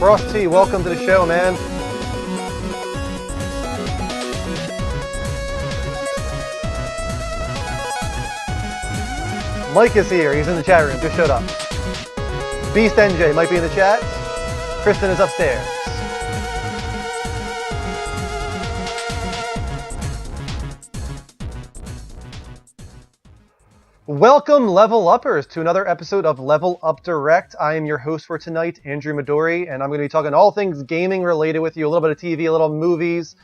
Frost T, welcome to the show, man. Mike is here. He's in the chat room. Just showed up. Beast NJ might be in the chat. Kristen is upstairs. Welcome, Level Uppers, to another episode of Level Up Direct. I am your host for tonight, Andrew Midori, and I'm going to be talking all things gaming related with you, a little bit of TV, a little movies,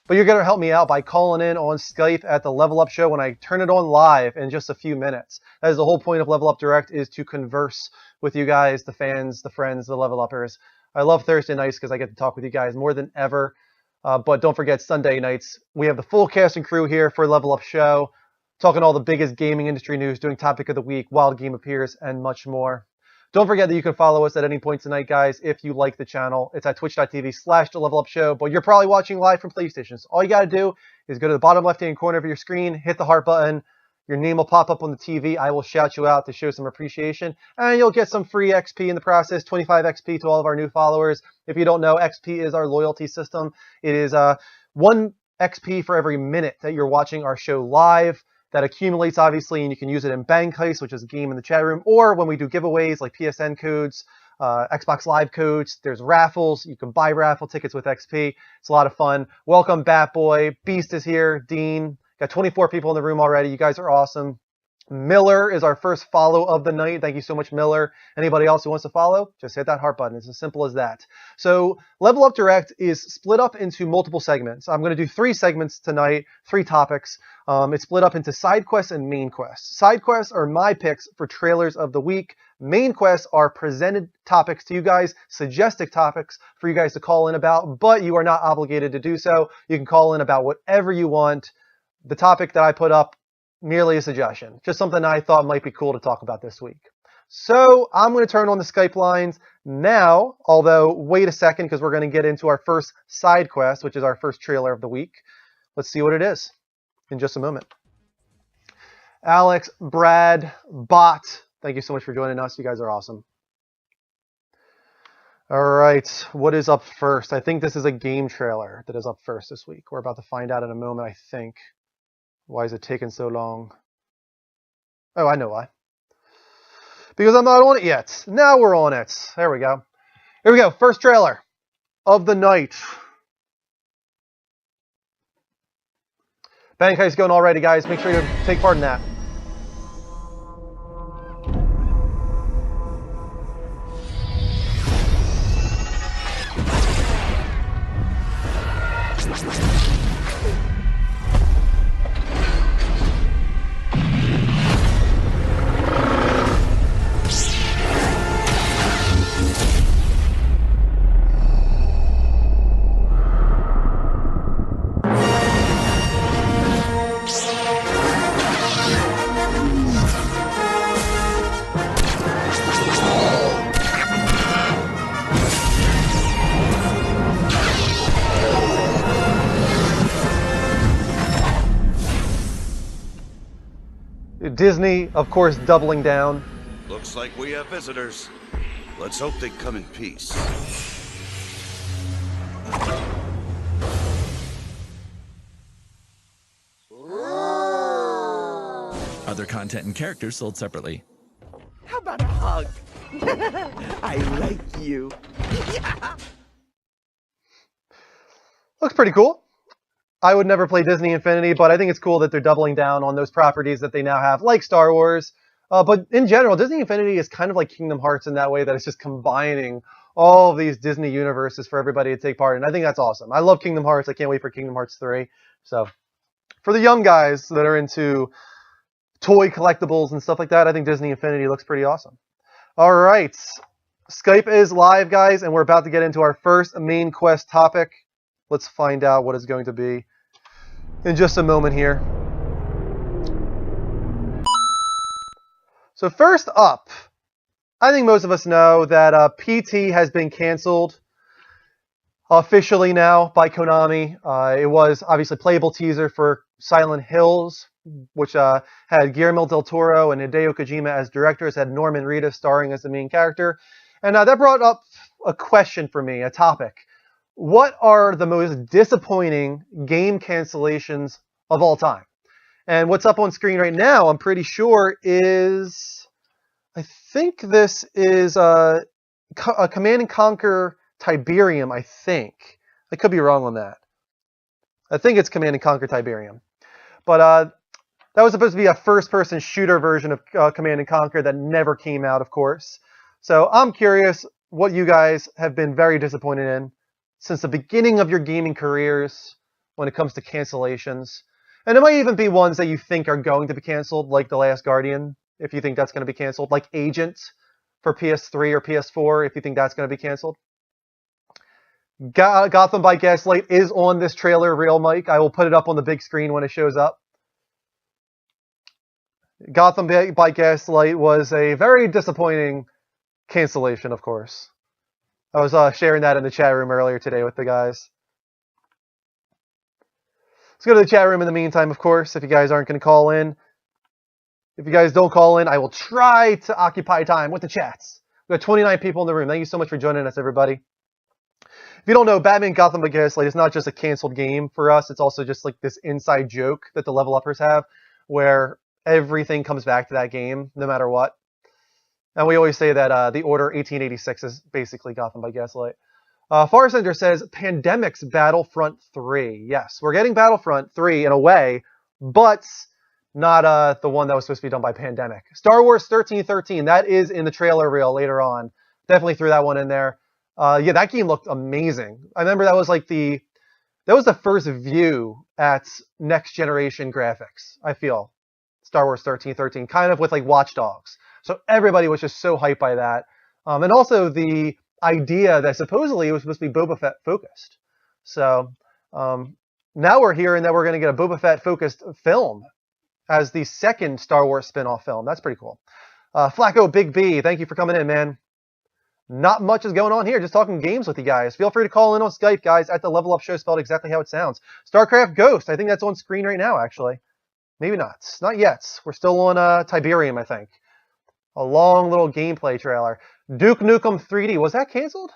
but you're going to help me out by calling in on Skype at the Level Up Show when I turn it on live in just a few minutes. That is the whole point of Level Up Direct, is to converse with you guys, the fans, the friends, the Level Uppers. I love Thursday nights because I get to talk with you guys more than ever, but don't forget Sunday nights. We have the full cast and crew here for Level Up Show, talking all the biggest gaming industry news, doing topic of the week, wild game appears, and much more. Don't forget that you can follow us at any point tonight, guys, if you like the channel. It's at twitch.tv/TheLevelUpShow, but you're probably watching live from PlayStation. So all you got to do is go to the bottom left-hand corner of your screen, hit the heart button, your name will pop up on the TV, I will shout you out to show some appreciation, and you'll get some free XP in the process, 25 XP to all of our new followers. If you don't know, XP is our loyalty system. It is 1 XP for every minute that you're watching our show live. That accumulates, obviously, and you can use it in Bank Heist, which is a game in the chat room, or when we do giveaways like PSN codes, Xbox Live codes. There's raffles. You can buy raffle tickets with XP. It's a lot of fun. Welcome, Batboy. Beast is here. Dean. Got 24 people in the room already. You guys are awesome. Miller is our first follow of the night. Thank you so much, Miller. Anybody else who wants to follow, just hit that heart button. It's as simple as that. So Level Up Direct is split up into multiple segments. I'm going to do 3 segments tonight, 3 topics. It's split up into side quests and main quests. Side quests are my picks for trailers of the week. Main quests are presented topics to you guys, suggested topics for you guys to call in about, but you are not obligated to do so. You can call in about whatever you want. The topic that I put up, merely a suggestion, just something I thought might be cool to talk about this week. So I'm going to turn on the Skype lines now, although wait a second, because we're going to get into our first side quest, which is our first trailer of the week. Let's see what it is in just a moment. Alex, Brad, Bot, thank you so much for joining us. You guys are awesome. All right, what is up first? I think this is a game trailer that is up first this week. We're about to find out in a moment, I think. Why is it taking so long? Oh, I know why. Because I'm not on it yet. Now we're on it. There we go. Here we go. First trailer of the night. Bank Heist going already, guys. Make sure you take part in that. Disney, of course, doubling down. Looks like we have visitors. Let's hope they come in peace. Other content and characters sold separately. How about a hug? I like you. Looks pretty cool. I would never play Disney Infinity, but I think it's cool that they're doubling down on those properties that they now have, like Star Wars. But in general, Disney Infinity is kind of like Kingdom Hearts in that way, that it's just combining all of these Disney universes for everybody to take part in. I think that's awesome. I love Kingdom Hearts. I can't wait for Kingdom Hearts 3. So for the young guys that are into toy collectibles and stuff like that, I think Disney Infinity looks pretty awesome. All right. Skype is live, guys, and we're about to get into our first main quest topic. Let's find out what it's going to be in just a moment here. So first up, I think most of us know that PT has been canceled officially now by Konami. It was obviously a playable teaser for Silent Hills, which had Guillermo del Toro and Hideo Kojima as directors, had Norman Reedus starring as the main character. And that brought up a question for me, a topic. What are the most disappointing game cancellations of all time? And what's up on screen right now, I'm pretty sure is, I think this is a Command and Conquer Tiberium, I think. I could be wrong on that. I think it's Command and Conquer Tiberium. But that was supposed to be a first-person shooter version of Command and Conquer that never came out, of course. So I'm curious what you guys have been very disappointed in since the beginning of your gaming careers when it comes to cancellations. And it might even be ones that you think are going to be canceled, like The Last Guardian, if you think that's going to be canceled, like Agent for PS3 or PS4, if you think that's going to be canceled. Gotham by Gaslight is on this trailer reel, Mike. I will put it up on the big screen when it shows up. Gotham by Gaslight was a very disappointing cancellation, of course. I was sharing that in the chat room earlier today with the guys. Let's go to the chat room in the meantime, of course, if you guys aren't going to call in. If you guys don't call in, I will try to occupy time with the chats. We got 29 people in the room. Thank you so much for joining us, everybody. If you don't know, Batman Gotham by Gaslight is not just a canceled game for us. It's also just like this inside joke that the level uppers have, where everything comes back to that game, no matter what. And we always say that the Order 1886 is basically Gotham by Gaslight. Farsender says, Pandemic's Battlefront 3. Yes, we're getting Battlefront 3 in a way, but not the one that was supposed to be done by Pandemic. Star Wars 1313, that is in the trailer reel later on. Definitely threw that one in there. Yeah, that game looked amazing. I remember that was like that was the first view at next generation graphics, I feel. Star Wars 1313, kind of with like Watch Dogs. So everybody was just so hyped by that. And also the idea that supposedly it was supposed to be Boba Fett focused. So now we're hearing that we're going to get a Boba Fett focused film as the second Star Wars spin-off film. That's pretty cool. Flacco Big B, thank you for coming in, man. Not much is going on here, just talking games with you guys. Feel free to call in on Skype, guys, at the Level Up Show, spelled exactly how it sounds. StarCraft Ghost, I think that's on screen right now, actually. Maybe not. Not yet. We're still on Tiberium, I think. A long little gameplay trailer. Duke Nukem 3D, was that canceled?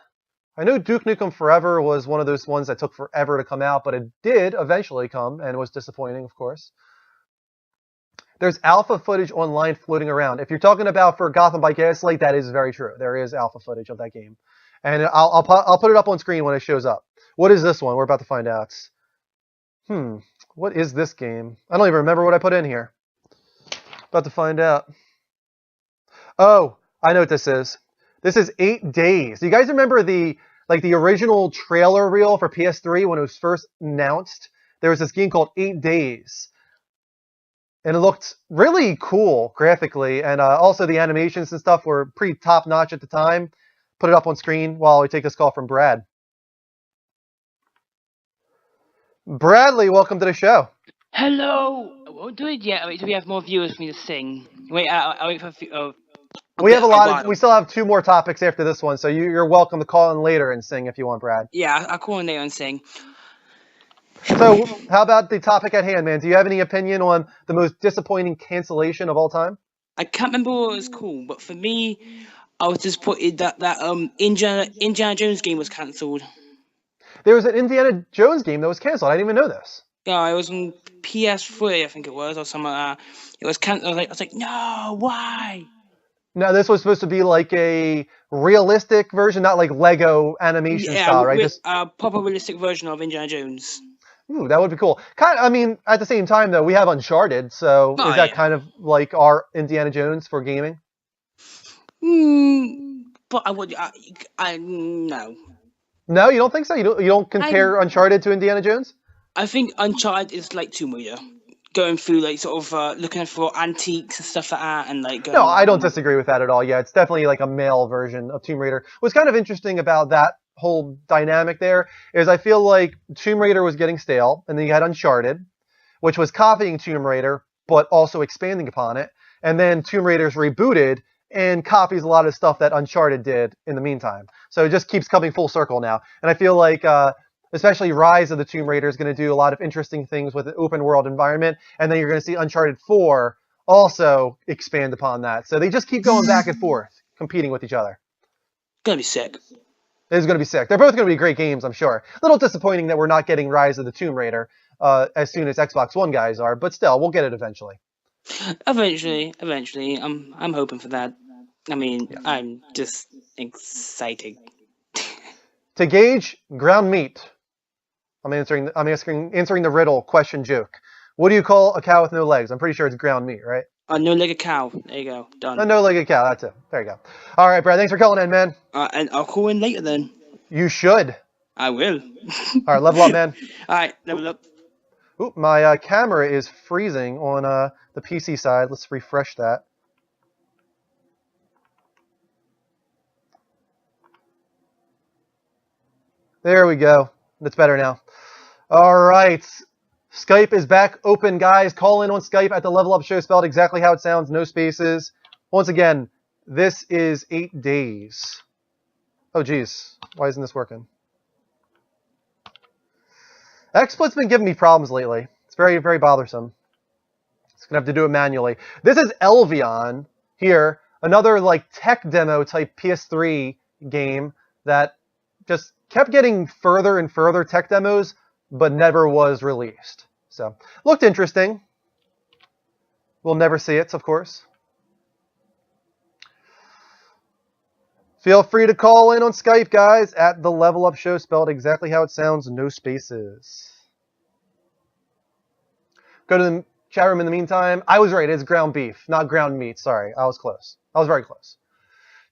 I know Duke Nukem Forever was one of those ones that took forever to come out, but it did eventually come, and it was disappointing, of course. There's alpha footage online floating around. If you're talking about for Gotham by Gaslight, that is very true. There is alpha footage of that game. And I'll put it up on screen when it shows up. What is this one? We're about to find out. What is this game? I don't even remember what I put in here. About to find out. Oh, I know what this is. This is 8 Days. Do you guys remember the original trailer reel for PS3 when it was first announced? There was this game called 8 Days. And it looked really cool graphically, and also the animations and stuff were pretty top-notch at the time. Put it up on screen while we take this call from Brad. Bradley, welcome to the show. Hello! I won't do it yet. Wait till we have more viewers for me to sing. Wait, I'll wait for a few... We have a lot. We still have 2 more topics after this one, so you're welcome to call in later and sing if you want, Brad. Yeah, I'll call in later and sing. So, how about the topic at hand, man? Do you have any opinion on the most disappointing cancellation of all time? I can't remember what it was called, but for me, I was disappointed that Indiana Jones game was cancelled. There was an Indiana Jones game that was canceled. I didn't even know this. Yeah, it was on PS3, I think it was, or something like that. It was cancelled. I was like, no, why? No, this was supposed to be like a realistic version, not like Lego animation style, right? Just a proper realistic version of Indiana Jones. Ooh, that would be cool. I mean, at the same time, though, we have Uncharted, so is that kind of like our Indiana Jones for gaming? But I would, no. No, you don't think so? You don't compare Uncharted to Indiana Jones? I think Uncharted is like Tomb Raider, going through like sort of looking for antiques and stuff like that, and like. No, I don't disagree with that at all. Yeah, it's definitely like a male version of Tomb Raider. What's kind of interesting about that whole dynamic there is I feel like Tomb Raider was getting stale, and then you had Uncharted, which was copying Tomb Raider but also expanding upon it, and then Tomb Raider's rebooted and copies a lot of stuff that Uncharted did in the meantime. So it just keeps coming full circle now, and I feel like especially Rise of the Tomb Raider is going to do a lot of interesting things with an open world environment, and then you're going to see Uncharted 4 also expand upon that. So they just keep going back and forth, competing with each other. Gonna be sick. It's going to be sick. They're both going to be great games, I'm sure. A little disappointing that we're not getting Rise of the Tomb Raider as soon as Xbox One guys are, but still, we'll get it eventually. Eventually, I'm hoping for that. I mean, I'm just excited. To gauge ground meat, I'm answering the riddle question joke. What do you call a cow with no legs? I'm pretty sure it's ground meat, right? No leg a cow. There you go. Done. A no-legged cow. That's it. There you go. All right, Brad. Thanks for calling in, man. And I'll call in later then. You should. I will. All right, level up, man. All right, level up. Oop, my camera is freezing on the PC side. Let's refresh that. There we go. That's better now. All right. Skype is back open, guys. Call in on Skype at the Level Up Show, spelled exactly how it sounds, no spaces. Once again, this is 8 days. Oh, geez. Why isn't this working? XSplit's been giving me problems lately. It's very, very bothersome. It's going to have to do it manually. This is Elvion here, another like tech demo type PS3 game that just kept getting further and further tech demos, but never was released. So, looked interesting. We'll never see it, of course. Feel free to call in on Skype, guys, at the Level Up Show, spelled exactly how it sounds, no spaces. Go to the chat room in the meantime. I was right, it's ground beef, not ground meat. Sorry, I was close. I was very close.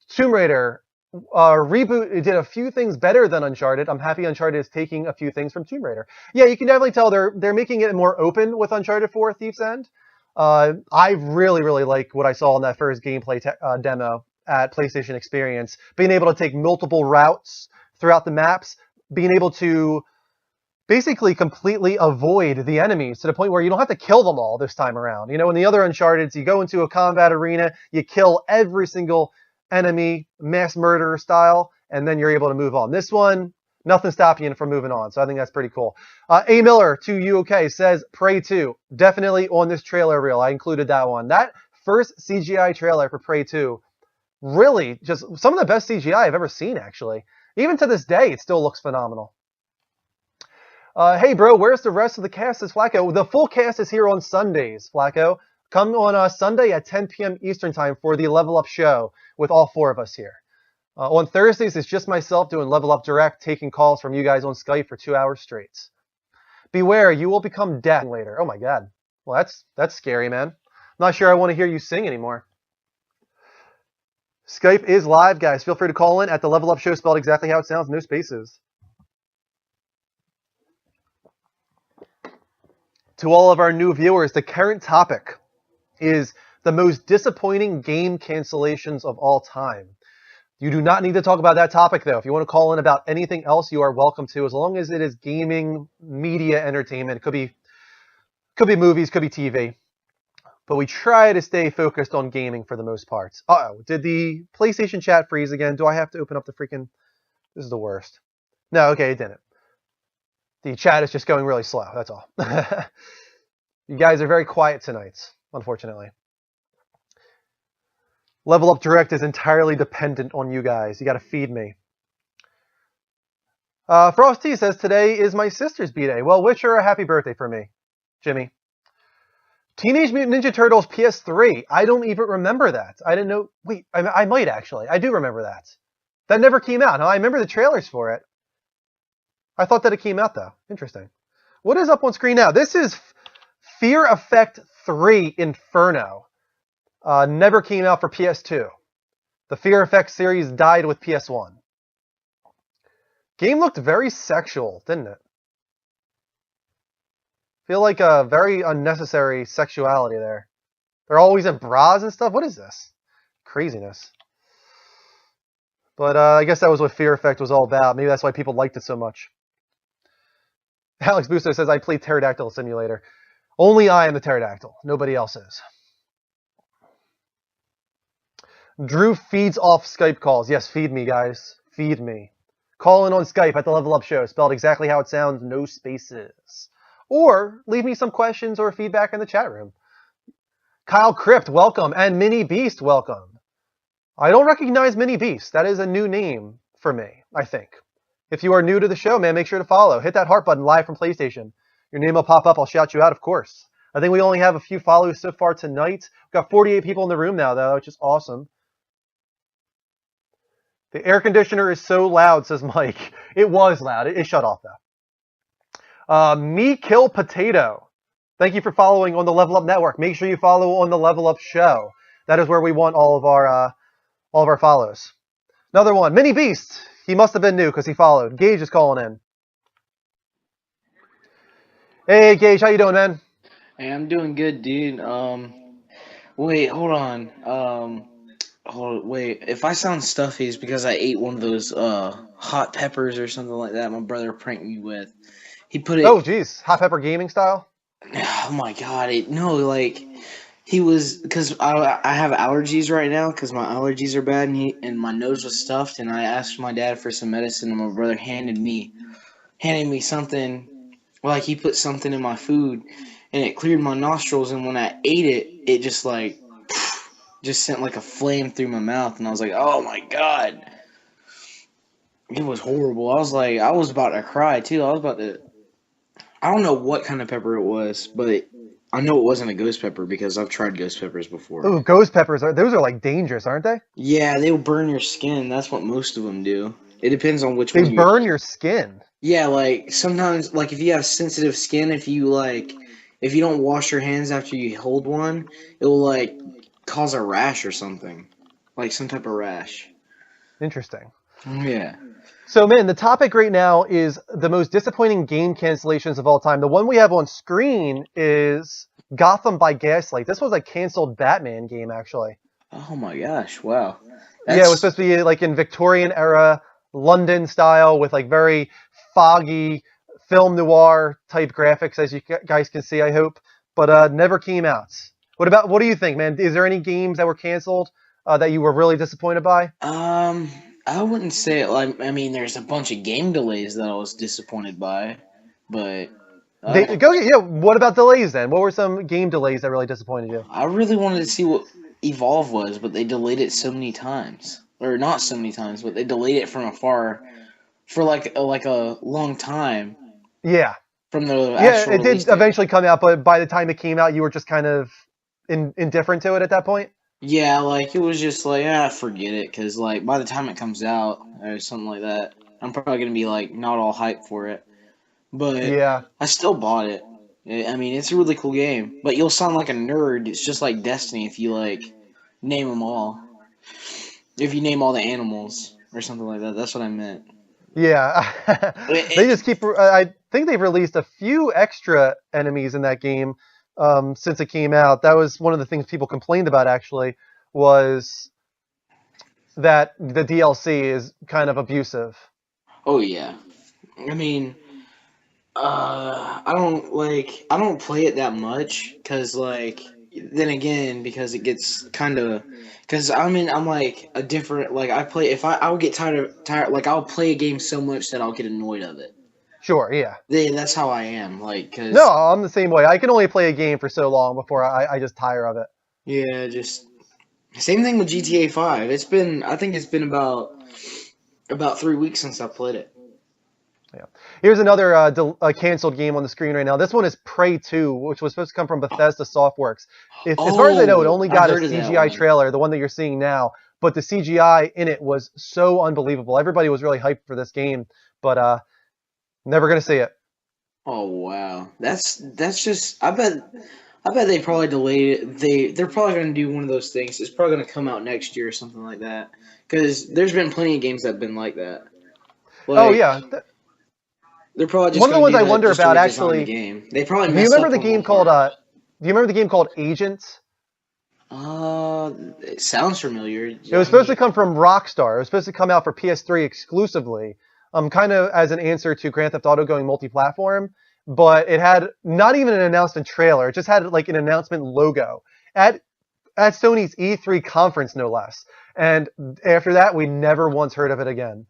Tomb Raider reboot, it did a few things better than Uncharted. I'm happy Uncharted is taking a few things from Tomb Raider. Yeah, you can definitely tell they're making it more open with Uncharted 4 Thief's End. I really, really like what I saw in that first gameplay demo at PlayStation Experience. Being able to take multiple routes throughout the maps, being able to basically completely avoid the enemies to the point where you don't have to kill them all this time around. You know, in the other Uncharted, you go into a combat arena, you kill every single enemy, mass murderer style, and then you're able to move on. This one, nothing stopping you from moving on, so I think that's pretty cool. A. Miller, 2UK, says, Prey 2, definitely on this trailer reel. I included that one. That first CGI trailer for Prey 2, really, just some of the best CGI I've ever seen, actually. Even to this day, it still looks phenomenal. Hey, bro, where's the rest of the cast? Says Flacco. The full cast is here on Sundays, Flacco. Come on Sunday at 10 p.m. Eastern Time for the Level Up Show with all 4 of us here. On Thursdays, it's just myself doing Level Up Direct, taking calls from you guys on Skype for 2 hours straight. Beware, you will become deaf later. Oh, my God. Well, that's scary, man. I'm not sure I want to hear you sing anymore. Skype is live, guys. Feel free to call in at the Level Up Show, spelled exactly how it sounds, no spaces. To all of our new viewers, the current topic is the most disappointing game cancellations of all time. You do not need to talk about that topic, though. If you want to call in about anything else, you are welcome to, as long as it is gaming, media, entertainment. It could be movies, could be TV. But we try to stay focused on gaming for the most part. Uh-oh, did the PlayStation chat freeze again? Do I have to open up the freaking... This is the worst. No, okay, it didn't. The chat is just going really slow, that's all. You guys are very quiet tonight, unfortunately. Level Up Direct is entirely dependent on you guys. You got to feed me. Frosty says, today is my sister's B-Day. Well, wish her a happy birthday for me, Jimmy. Teenage Mutant Ninja Turtles PS3. I don't even remember that. I didn't know. Wait, I might actually. I do remember that. That never came out, huh? I remember the trailers for it. I thought that it came out, though. Interesting. What is up on screen now? This is Fear Effect 3 Inferno. Never came out for PS2. The Fear Effect series died with PS1. Game looked very sexual, didn't it? Feel like a very unnecessary sexuality there. They're always in bras and stuff. What is this? Craziness. But I guess that was what Fear Effect was all about. Maybe that's why people liked it so much. Alex Busto says, I play Pterodactyl Simulator. Only I am the pterodactyl. Nobody else is. Drew feeds off Skype calls. Yes, feed me, guys. Feed me. Call in on Skype at the Level Up Show, spelled exactly how it sounds, no spaces. Or leave me some questions or feedback in the chat room. Kyle Crypt, welcome. And Mini Beast, welcome. I don't recognize Mini Beast. That is a new name for me, I think. If you are new to the show, man, make sure to follow. Hit that heart button live from PlayStation. Your name will pop up. I'll shout you out, of course. I think we only have a few follows so far tonight. We've got 48 people in the room now, though, which is awesome. The air conditioner is so loud, says Mike. It was loud. It shut off, though. Me Kill Potato. Thank you for following on the Level Up Network. Make sure you follow on the Level Up Show. That is where we want all of our follows. Another one, Mini Beast. He must have been new because he followed. Gage is calling in. Hey, Gage, how you doing, man? Hey, I'm doing good, dude. Wait, hold on. Wait. If I sound stuffy, it's because I ate one of those hot peppers or something like that. My brother pranked me with. He put it. Oh, geez, hot pepper gaming style. Oh my god! He was because I have allergies right now because my allergies are bad and my nose was stuffed and I asked my dad for some medicine and my brother handed me something. Like he put something in my food and it cleared my nostrils and when I ate it, it just sent like a flame through my mouth and I was like, oh my god, it was horrible. I was about to cry too. I don't know what kind of pepper it was, but I know it wasn't a ghost pepper because I've tried ghost peppers before. Ooh, ghost peppers, those are like dangerous, aren't they? Yeah, they will burn your skin. That's what most of them do. It depends on which one. They burn your skin? Yeah, like sometimes, like if you have sensitive skin, if you don't wash your hands after you hold one, it will like cause a rash or something. Like some type of rash. Interesting. Yeah. So, man, the topic right now is the most disappointing game cancellations of all time. The one we have on screen is Gotham by Gaslight. This was a canceled Batman game, actually. Oh, my gosh. Wow. Yeah, it was supposed to be like in Victorian era, London style with like very foggy film noir type graphics, as you guys can see, I hope. But never came out. What do you think, man? Is there any games that were canceled that you were really disappointed by? I wouldn't say it. Like, I mean, there's a bunch of game delays that I was disappointed by, but what about delays then? What were some game delays that really disappointed you? I really wanted to see what Evolve was, but they delayed it so many times, or not so many times, but they delayed it from afar for like a long time. Yeah. From the actual it did eventually come out, but by the time it came out, you were just kind of indifferent to it at that point. Yeah, like, it was just like, forget it, because, like, by the time it comes out, or something like that, I'm probably going to be, like, not all hyped for it. But, yeah, I still bought it. I mean, it's a really cool game, but you'll sound like a nerd. It's just like Destiny if you, like, name them all. If you name all the animals, or something like that, that's what I meant. Yeah, they just keep, I think they've released a few extra enemies in that game. Since it came out, that was one of the things people complained about, actually, was that the DLC is kind of abusive. Oh, yeah. I mean, I don't play it that much, because, like, then again, because it gets kind of, because I'm like, a different, like, I'll get tired, like, I'll play a game so much that I'll get annoyed of it. Sure, yeah. That's how I am, like, cause... No, I'm the same way. I can only play a game for so long before I just tire of it. Yeah, just... Same thing with GTA 5. I think it's been about 3 weeks since I played it. Yeah. Here's another canceled game on the screen right now. This one is Prey 2, which was supposed to come from Bethesda Softworks. As far as I know, it only got a CGI trailer, the one that you're seeing now. But the CGI in it was so unbelievable. Everybody was really hyped for this game, but... never gonna see it. Oh wow, that's just. I bet they probably delayed it. They're probably gonna do one of those things. It's probably gonna come out next year or something like that. Because there's been plenty of games that've been like that. Like, oh yeah, they're probably just one of the ones I wonder about actually. The game. They probably. Do you remember the game called? Do you remember the game called Agent? It sounds familiar. It was supposed to come from Rockstar. It was supposed to come out for PS3 exclusively. Kind of as an answer to Grand Theft Auto going multi-platform, but it had not even an announcement trailer. It just had like an announcement logo at Sony's E3 conference, no less. And after that, we never once heard of it again.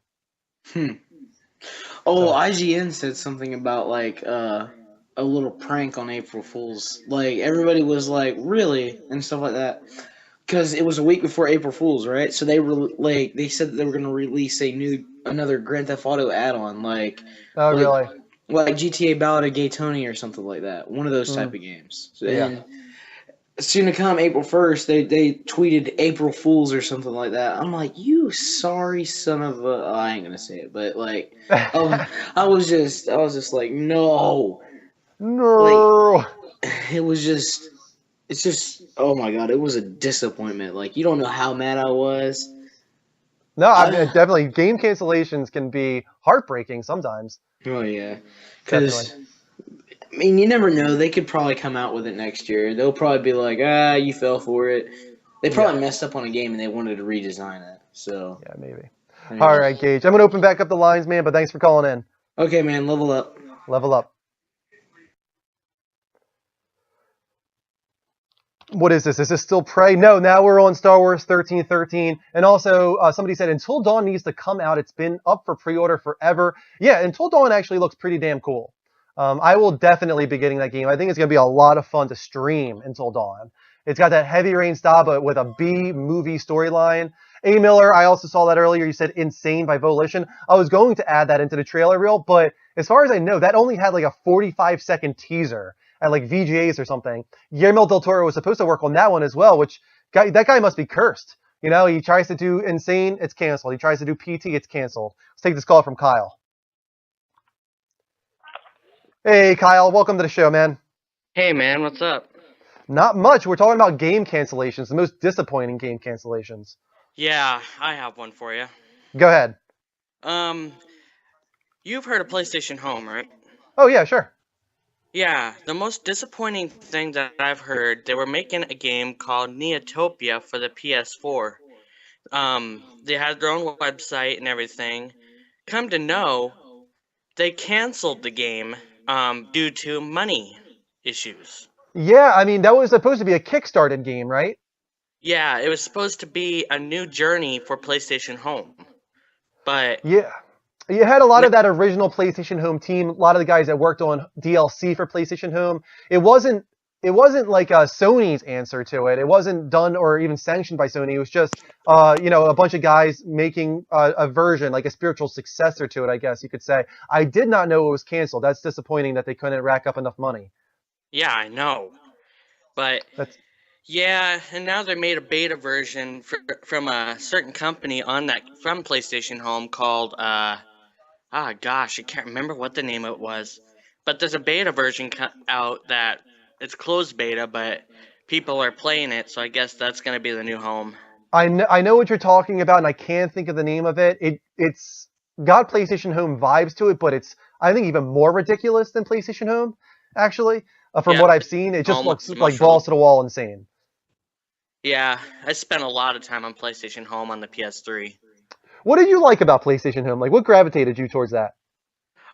Oh, IGN said something about like a little prank on April Fool's. Like everybody was like, "Really?" and stuff like that. because it was a week before April Fools, right? So they said that they were going to release another Grand Theft Auto add-on, Oh, like really? like GTA Ballad of Gay Tony or something like that. One of those type Mm, of games. yeah. And soon to come, April 1st, they tweeted April Fools or something like that. I'm like, you sorry son of a. Oh, I ain't gonna say it, but I was just like, no, like No. it was just. It's just, oh my god, it was a disappointment. Like, you don't know how mad I was. No, I mean, Uh, definitely game cancellations can be heartbreaking sometimes. oh yeah, Definitely. because I mean, you never know. They could probably come out with it next year. They'll probably be like, you fell for it. They Yeah. probably messed up on a game and they wanted to redesign it. So, Yeah, maybe. All anyway. right, Gage. I'm going to open back up the lines, man, but thanks for calling in. Okay, man, level up. Level up. What is this? Is this still Prey? No, now we're on Star Wars 1313. And also, somebody said Until Dawn needs to come out. It's been up for pre-order forever. Yeah, Until Dawn actually looks pretty damn cool. I will definitely be getting that game. I think it's going to be a lot of fun to stream Until Dawn. It's got that Heavy Rain style, but with a B-movie storyline. A. Miller, I also saw that earlier. You said Insane by Volition. I was going to add that into the trailer reel, but as far as I know, that only had like a 45-second teaser at like VGAs or something. Guillermo del Toro was supposed to work on that one as well, which that guy must be cursed. You know, he tries to do Insane, it's canceled. He tries to do PT, it's canceled. Let's take this call from Kyle. Hey, Kyle, welcome to the show, man. Hey man, what's up? Not much. We're talking about game cancellations, the most disappointing game cancellations. Yeah, I have one for you. Go ahead. You've heard of PlayStation Home, right? Oh, yeah, sure. Yeah, the most disappointing thing that I've heard, they were making a game called Neotopia for the PS4. They had their own website and everything. Come to know, they canceled the game, due to money issues. Yeah, I mean, that was supposed to be a Kickstarted game, right? Yeah, it was supposed to be a new journey for PlayStation Home. But Yeah. You had a lot of that original PlayStation Home team, a lot of the guys that worked on DLC for PlayStation Home. It wasn't like Sony's answer to it. It wasn't done or even sanctioned by Sony. It was just, a bunch of guys making a version, like a spiritual successor to it, I guess you could say. I did not know it was canceled. That's disappointing that they couldn't rack up enough money. yeah, I know. But That's yeah, and now they made a beta version from a certain company from PlayStation Home called gosh, I can't remember what the name of it was. But there's a beta version out that it's closed beta, but people are playing it, so I guess that's gonna be the new home. I know what you're talking about, and I can't think of the name of it. It's got PlayStation Home vibes to it, but it's, I think, even more ridiculous than PlayStation Home, actually. From Yeah, what I've seen, it just looks almost like balls to the wall insane. Yeah, I spent a lot of time on PlayStation Home on the PS3. What did you like about PlayStation Home? Like, what gravitated you towards that?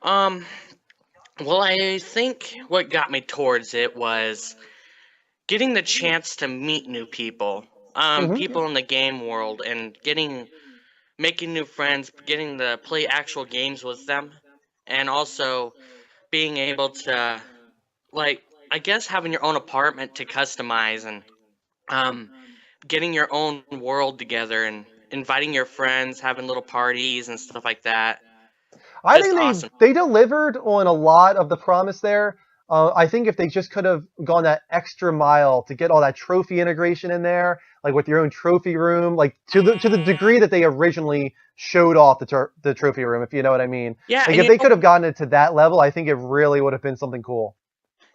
Well, I think what got me towards it was getting the chance to meet new people, Hmm. people in the game world, and making new friends, getting to play actual games with them, and also being able to, I guess having your own apartment to customize and um, getting your own world together and inviting your friends, having little parties and stuff like that. I Just think awesome. they delivered on a lot of the promise there. I think if they just could have gone that extra mile to get all that trophy integration in there, like with your own trophy room, like to the degree that they originally showed off the trophy room, if you know what I mean. Yeah, Like and if they could have gotten it to that level, I think it really would have been something cool.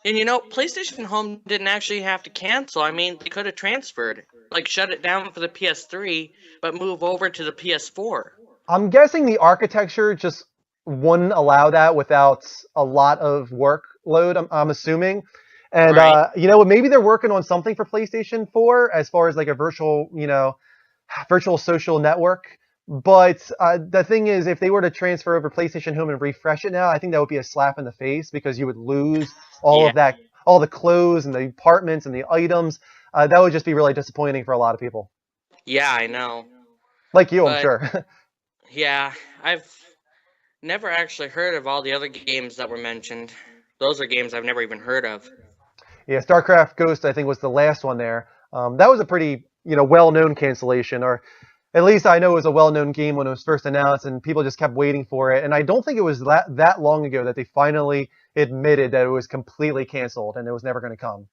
PlayStation Home didn't actually have to cancel. I mean, they could have transferred, shut it down for the PS3, but move over to the PS4. I'm guessing the architecture just wouldn't allow that without a lot of workload, I'm assuming. And, Right. Maybe they're working on something for PlayStation 4 as far as like a virtual social network. But the thing is, if they were to transfer over PlayStation Home and refresh it now, I think that would be a slap in the face because you would lose all Yeah. of that, all the clothes and the apartments and the items. That would just be really disappointing for a lot of people. Yeah, I know. Like you, I'm But sure. yeah, I've never actually heard of all the other games that were mentioned. Those are games I've never even heard of. Yeah, StarCraft Ghost, I think, was the last one there. That was a pretty well-known cancellation, or at least I know it was a well-known game when it was first announced, and people just kept waiting for it. And I don't think it was that long ago that they finally admitted that it was completely canceled and it was never going to come.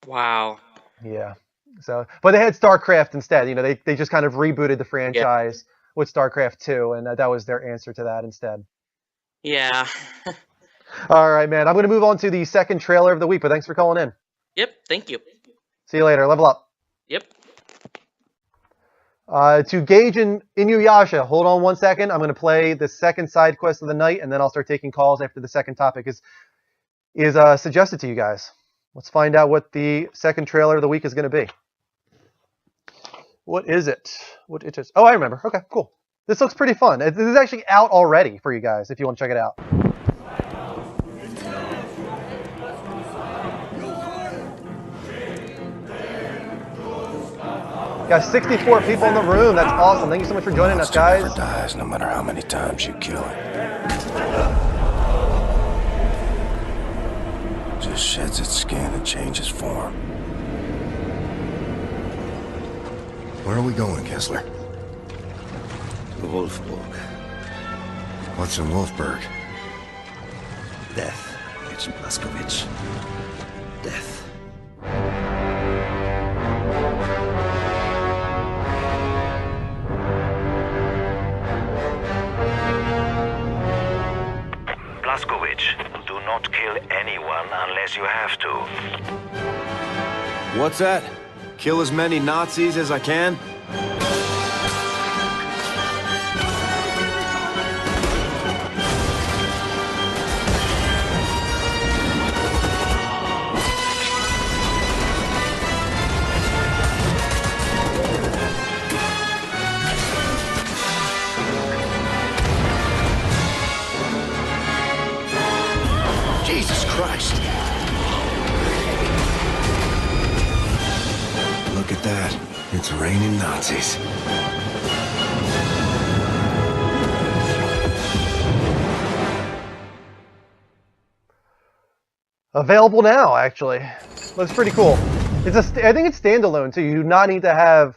Wow. Yeah. So, but they had StarCraft instead. They just kind of rebooted the franchise with StarCraft 2, and that was their answer to that instead. Yeah. All right, man. I'm going to move on to the second trailer of the week, but thanks for calling in. Yep. Thank you. See you later. Level up. Yep. To Gage and Inuyasha, hold on 1 second. I'm going to play the second side quest of the night, and then I'll start taking calls after the second topic is suggested to you guys. Let's find out what the second trailer of the week is going to be. What is it? What it is? Oh, I remember. Okay, cool. This looks pretty fun. This is actually out already for you guys if you want to check it out. Got 64 people in the room. That's awesome. Thank you so much for joining us, guys. Never dies, no matter how many times you kill it. Just sheds its skin and changes form. Where are we going, Kessler? To Wolfburg. What's in Wolfburg? Death, Agent Blazkowicz. Death. Blazkowicz, do not kill anyone unless you have to. What's that? Kill as many Nazis as I can? Jesus Christ! Look at that. It's raining Nazis. Available now, actually. Looks pretty cool. I think it's standalone, too. You do not need to have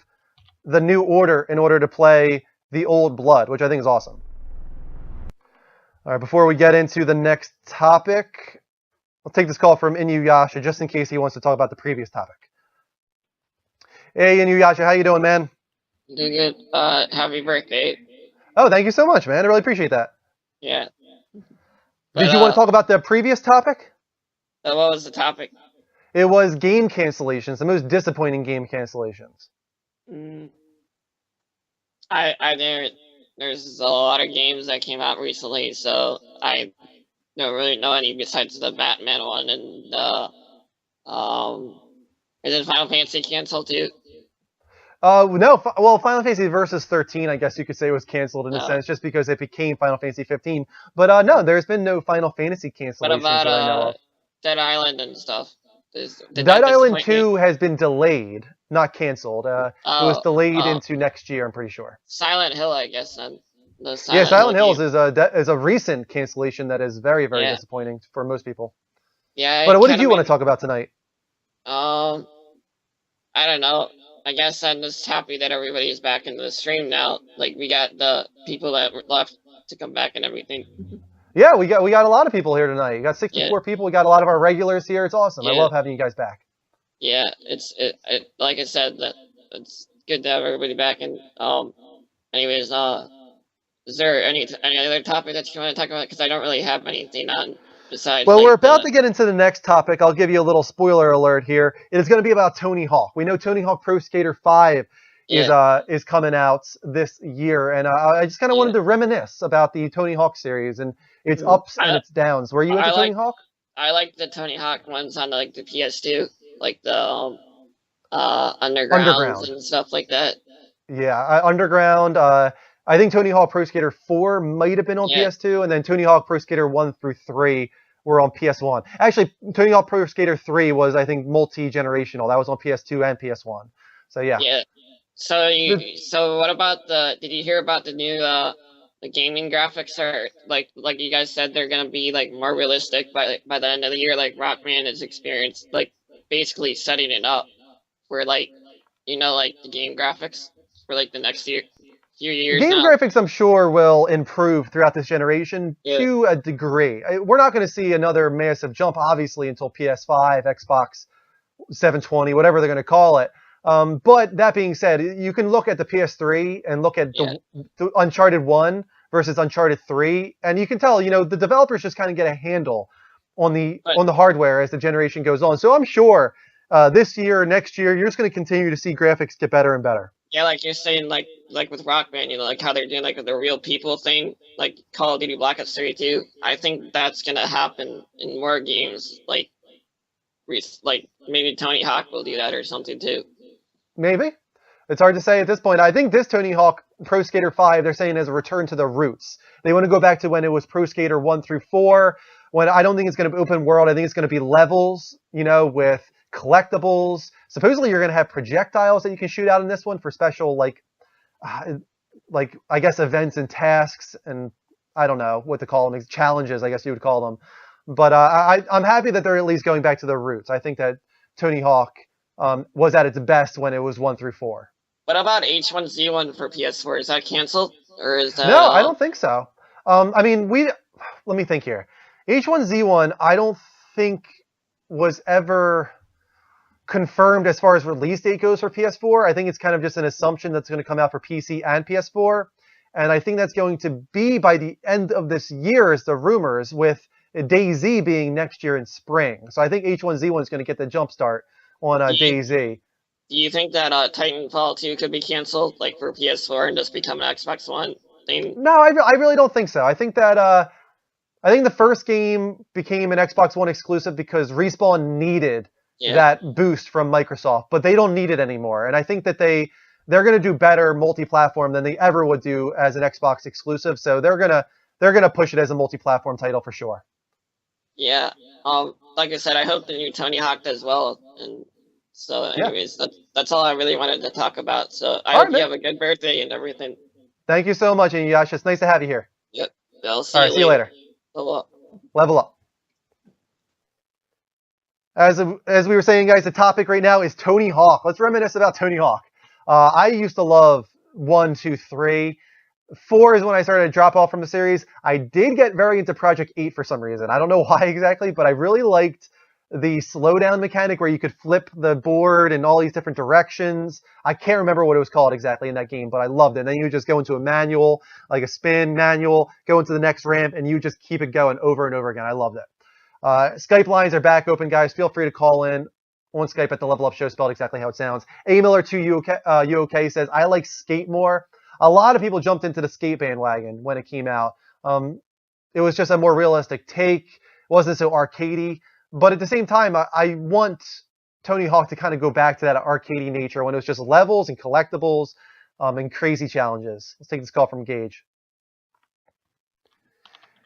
the New Order in order to play the Old Blood, which I think is awesome. All right, before we get into the next topic, I'll take this call from Inuyasha just in case he wants to talk about the previous topic. Hey, Inuyasha, how you doing, man? Doing good. Happy birthday. Oh, thank you so much, man. I really appreciate that. Yeah. Did you want to talk about the previous topic? What was the topic? It was game cancellations, the most disappointing game cancellations. There's a lot of games that came out recently, so I don't really know any besides the Batman one and isn't Final Fantasy canceled too? No. Well, Final Fantasy Versus 13, I guess you could say, was canceled in a sense, just because it became Final Fantasy 15. But no, there's been no Final Fantasy cancellations. What about that I know of. Dead Island and stuff? Dead Island 2 has been delayed, not canceled. It was delayed into next year, I'm pretty sure. Silent Hill, I guess. Then. Silent Hills is a recent cancellation that is very, very disappointing for most people. Yeah. But what did you want to talk about tonight? I don't know. I guess I'm just happy that everybody's back in the stream now. Like, we got the people that were left to come back and everything. Yeah, we got a lot of people here tonight. We got 64 people. We got a lot of our regulars here. It's awesome. Yeah. I love having you guys back. Yeah, it's like I said, that it's good to have everybody back. And anyways, is there any other topic that you want to talk about? Because I don't really have anything on besides. Well, we're about to get into the next topic. I'll give you a little spoiler alert here. It is going to be about Tony Hawk. We know Tony Hawk Pro Skater 5 is coming out this year, and I just kind of wanted to reminisce about the Tony Hawk series and its ups and its downs. Were you into Tony Hawk? I like the Tony Hawk ones on like the PS2, like the Undergrounds and stuff like that. Yeah, Underground. I think Tony Hawk Pro Skater 4 might have been on PS2, and then Tony Hawk Pro Skater 1 through 3 were on PS1. Actually, Tony Hawk Pro Skater 3 was, I think, multi-generational. That was on PS2 and PS1. So yeah. Yeah. So what about did you hear about the new the gaming graphics are like you guys said they're gonna be like more realistic by the end of the year, like Rockman has experienced, like basically setting it up where like like the game graphics for like the next few years Game now. graphics, I'm sure, will improve throughout this generation Yeah. to a degree. We're not going to see another massive jump, obviously, until PS5, Xbox 720, whatever they're going to call it. But that being said, you can look at the PS3 and look at the Uncharted 1 versus Uncharted 3, and you can tell, the developers just kind of get a handle on the hardware as the generation goes on. So I'm sure this year, next year, you're just going to continue to see graphics get better and better. Yeah, like you're saying, like with Rock Band, like how they're doing like the real people thing, like Call of Duty Black Ops 3 too. I think that's gonna happen in more games, like maybe Tony Hawk will do that or something too. Maybe. It's hard to say at this point. I think this Tony Hawk Pro Skater 5, they're saying is a return to the roots. They want to go back to when it was Pro Skater 1 through 4, when I don't think it's going to be open world. I think it's going to be levels, with collectibles. Supposedly you're going to have projectiles that you can shoot out in this one for special, like I guess events and tasks, and I don't know what to call them, challenges, I guess you would call them. But I'm happy that they're at least going back to their roots. I think that Tony Hawk was at its best when it was 1 through 4. What about H1Z1 for PS4? Is that canceled, or is that? No, I don't think so. Let me think here. H1Z1, I don't think was ever confirmed as far as release date goes for PS4. I think it's kind of just an assumption that's going to come out for PC and PS4. And I think that's going to be by the end of this year, is the rumors, with DayZ being next year in spring. So I think H1Z1 is going to get the jump start on DayZ. Do you think that Titanfall 2 could be canceled, like for PS4, and just become an Xbox One thing? No, I really don't think so. I think that the first game became an Xbox One exclusive because Respawn needed that boost from Microsoft, but they don't need it anymore. And I think that they're going to do better multi-platform than they ever would do as an Xbox exclusive. So they're gonna push it as a multi-platform title for sure. Yeah. Like I said, I hope the new Tony Hawk does well. And so, anyways, that's all I really wanted to talk about. So I hope you have a good birthday and everything. Thank you so much, Inuyasha. It's nice to have you here. Yep. I'll see all right, see you later. Level up. Level up. As we were saying, guys, the topic right now is Tony Hawk. Let's reminisce about Tony Hawk. I used to love 1, 2, 3. 4 is when I started to drop off from the series. I did get very into Project 8 for some reason. I don't know why exactly, but I really liked the slowdown mechanic where you could flip the board in all these different directions. I can't remember what it was called exactly in that game, but I loved it. And then you would just go into a manual, like a spin manual, go into the next ramp, and you just keep it going over and over again. I loved it. Skype lines are back open, guys. Feel free to call in on Skype at the Level Up Show, spelled exactly how it sounds. A Miller 2 UK says, I like Skate more. A lot of people jumped into the Skate bandwagon when it came out. It was just a more realistic take. It wasn't so arcadey. But at the same time, I want Tony Hawk to kind of go back to that arcadey nature when it was just levels and collectibles and crazy challenges. Let's take this call from Gage.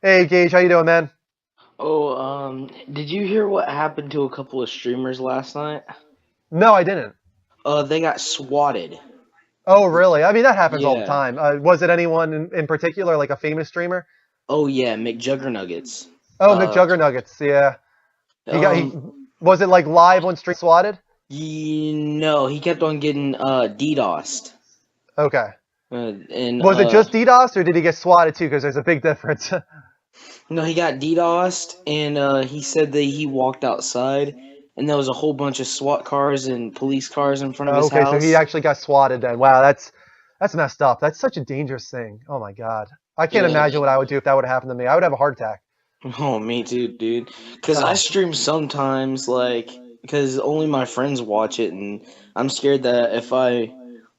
Hey, Gage, how you doing, man? Oh, did you hear what happened to a couple of streamers last night? No, I didn't. They got swatted. Oh, really? I mean, that happens all the time. Was it anyone in particular, like a famous streamer? Oh, yeah, McJuggernuggets. Oh, McJuggernuggets, yeah. Was it like live on stream swatted? No, he kept on getting DDoSed. Okay. And was it just DDoS, or did he get swatted too? Because there's a big difference. No, he got DDoSed, and he said that he walked outside, and there was a whole bunch of SWAT cars and police cars in front of his house. Okay, so he actually got swatted then. Wow, that's messed up. That's such a dangerous thing. Oh my God. I can't imagine what I would do if that would have happened to me. I would have a heart attack. Oh, me too, dude. Because I stream sometimes, because only my friends watch it, and I'm scared that if I,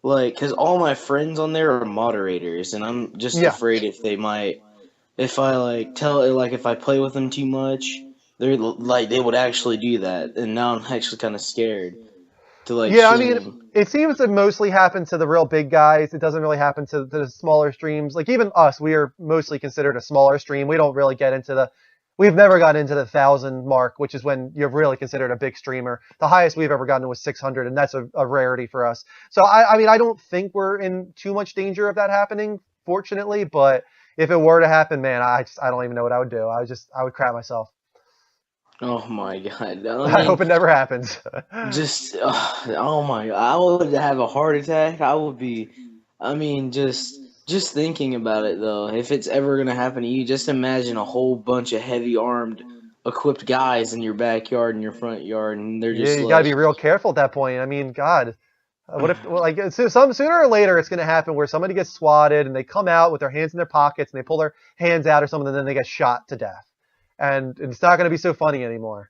because all my friends on there are moderators, and I'm just afraid if they might, if I, if I play with them too much, they're, they would actually do that, and now I'm actually kind of scared to, Yeah, I stream. mean, it seems to mostly happen to the real big guys. It doesn't really happen to the smaller streams. Like, even us, we are mostly considered a smaller stream. We don't really get into we've never gotten into the 1,000 mark, which is when you're really considered a big streamer. The highest we've ever gotten was 600, and that's a rarity for us. So, I mean, I don't think we're in too much danger of that happening, fortunately, but if it were to happen, man, I don't even know what I would do. I would crap myself. Oh my god. I hope it never happens. Just, oh my, I would have a heart attack. I would be, I mean, just thinking about it though. If it's ever gonna happen to you, just imagine a whole bunch of heavy armed, equipped guys in your backyard and your front yard, and they're Yeah, just you gotta be real careful at that point. I mean, God, what if, well, like, sooner or later it's gonna happen where somebody gets swatted and they come out with their hands in their pockets and they pull their hands out or something, and then they get shot to death, and it's not gonna be so funny anymore.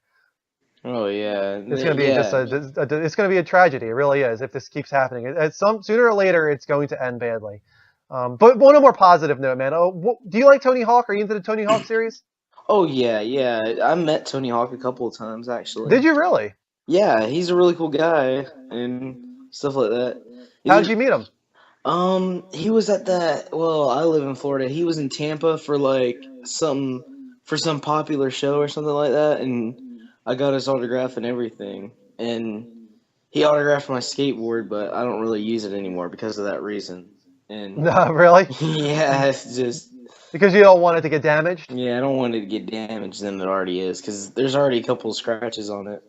Oh yeah, It's gonna be it's gonna be a tragedy. It really is if this keeps happening. Sooner or later it's going to end badly. But on a more positive note, man. Do you like Tony Hawk? Are you into the Tony Hawk series? Oh yeah. I met Tony Hawk a couple of times actually. Did you really? Yeah, he's a really cool guy and stuff like that. How did you meet him? He was at that. Well, I live in Florida. He was in Tampa for like some popular show or something like that, and I got his autograph and everything. And he autographed my skateboard, but I don't really use it anymore because of that reason. And No, really? yeah, it's just because you don't want it to get damaged. Yeah, I don't want it to get damaged than it already is because there's already a couple of scratches on it.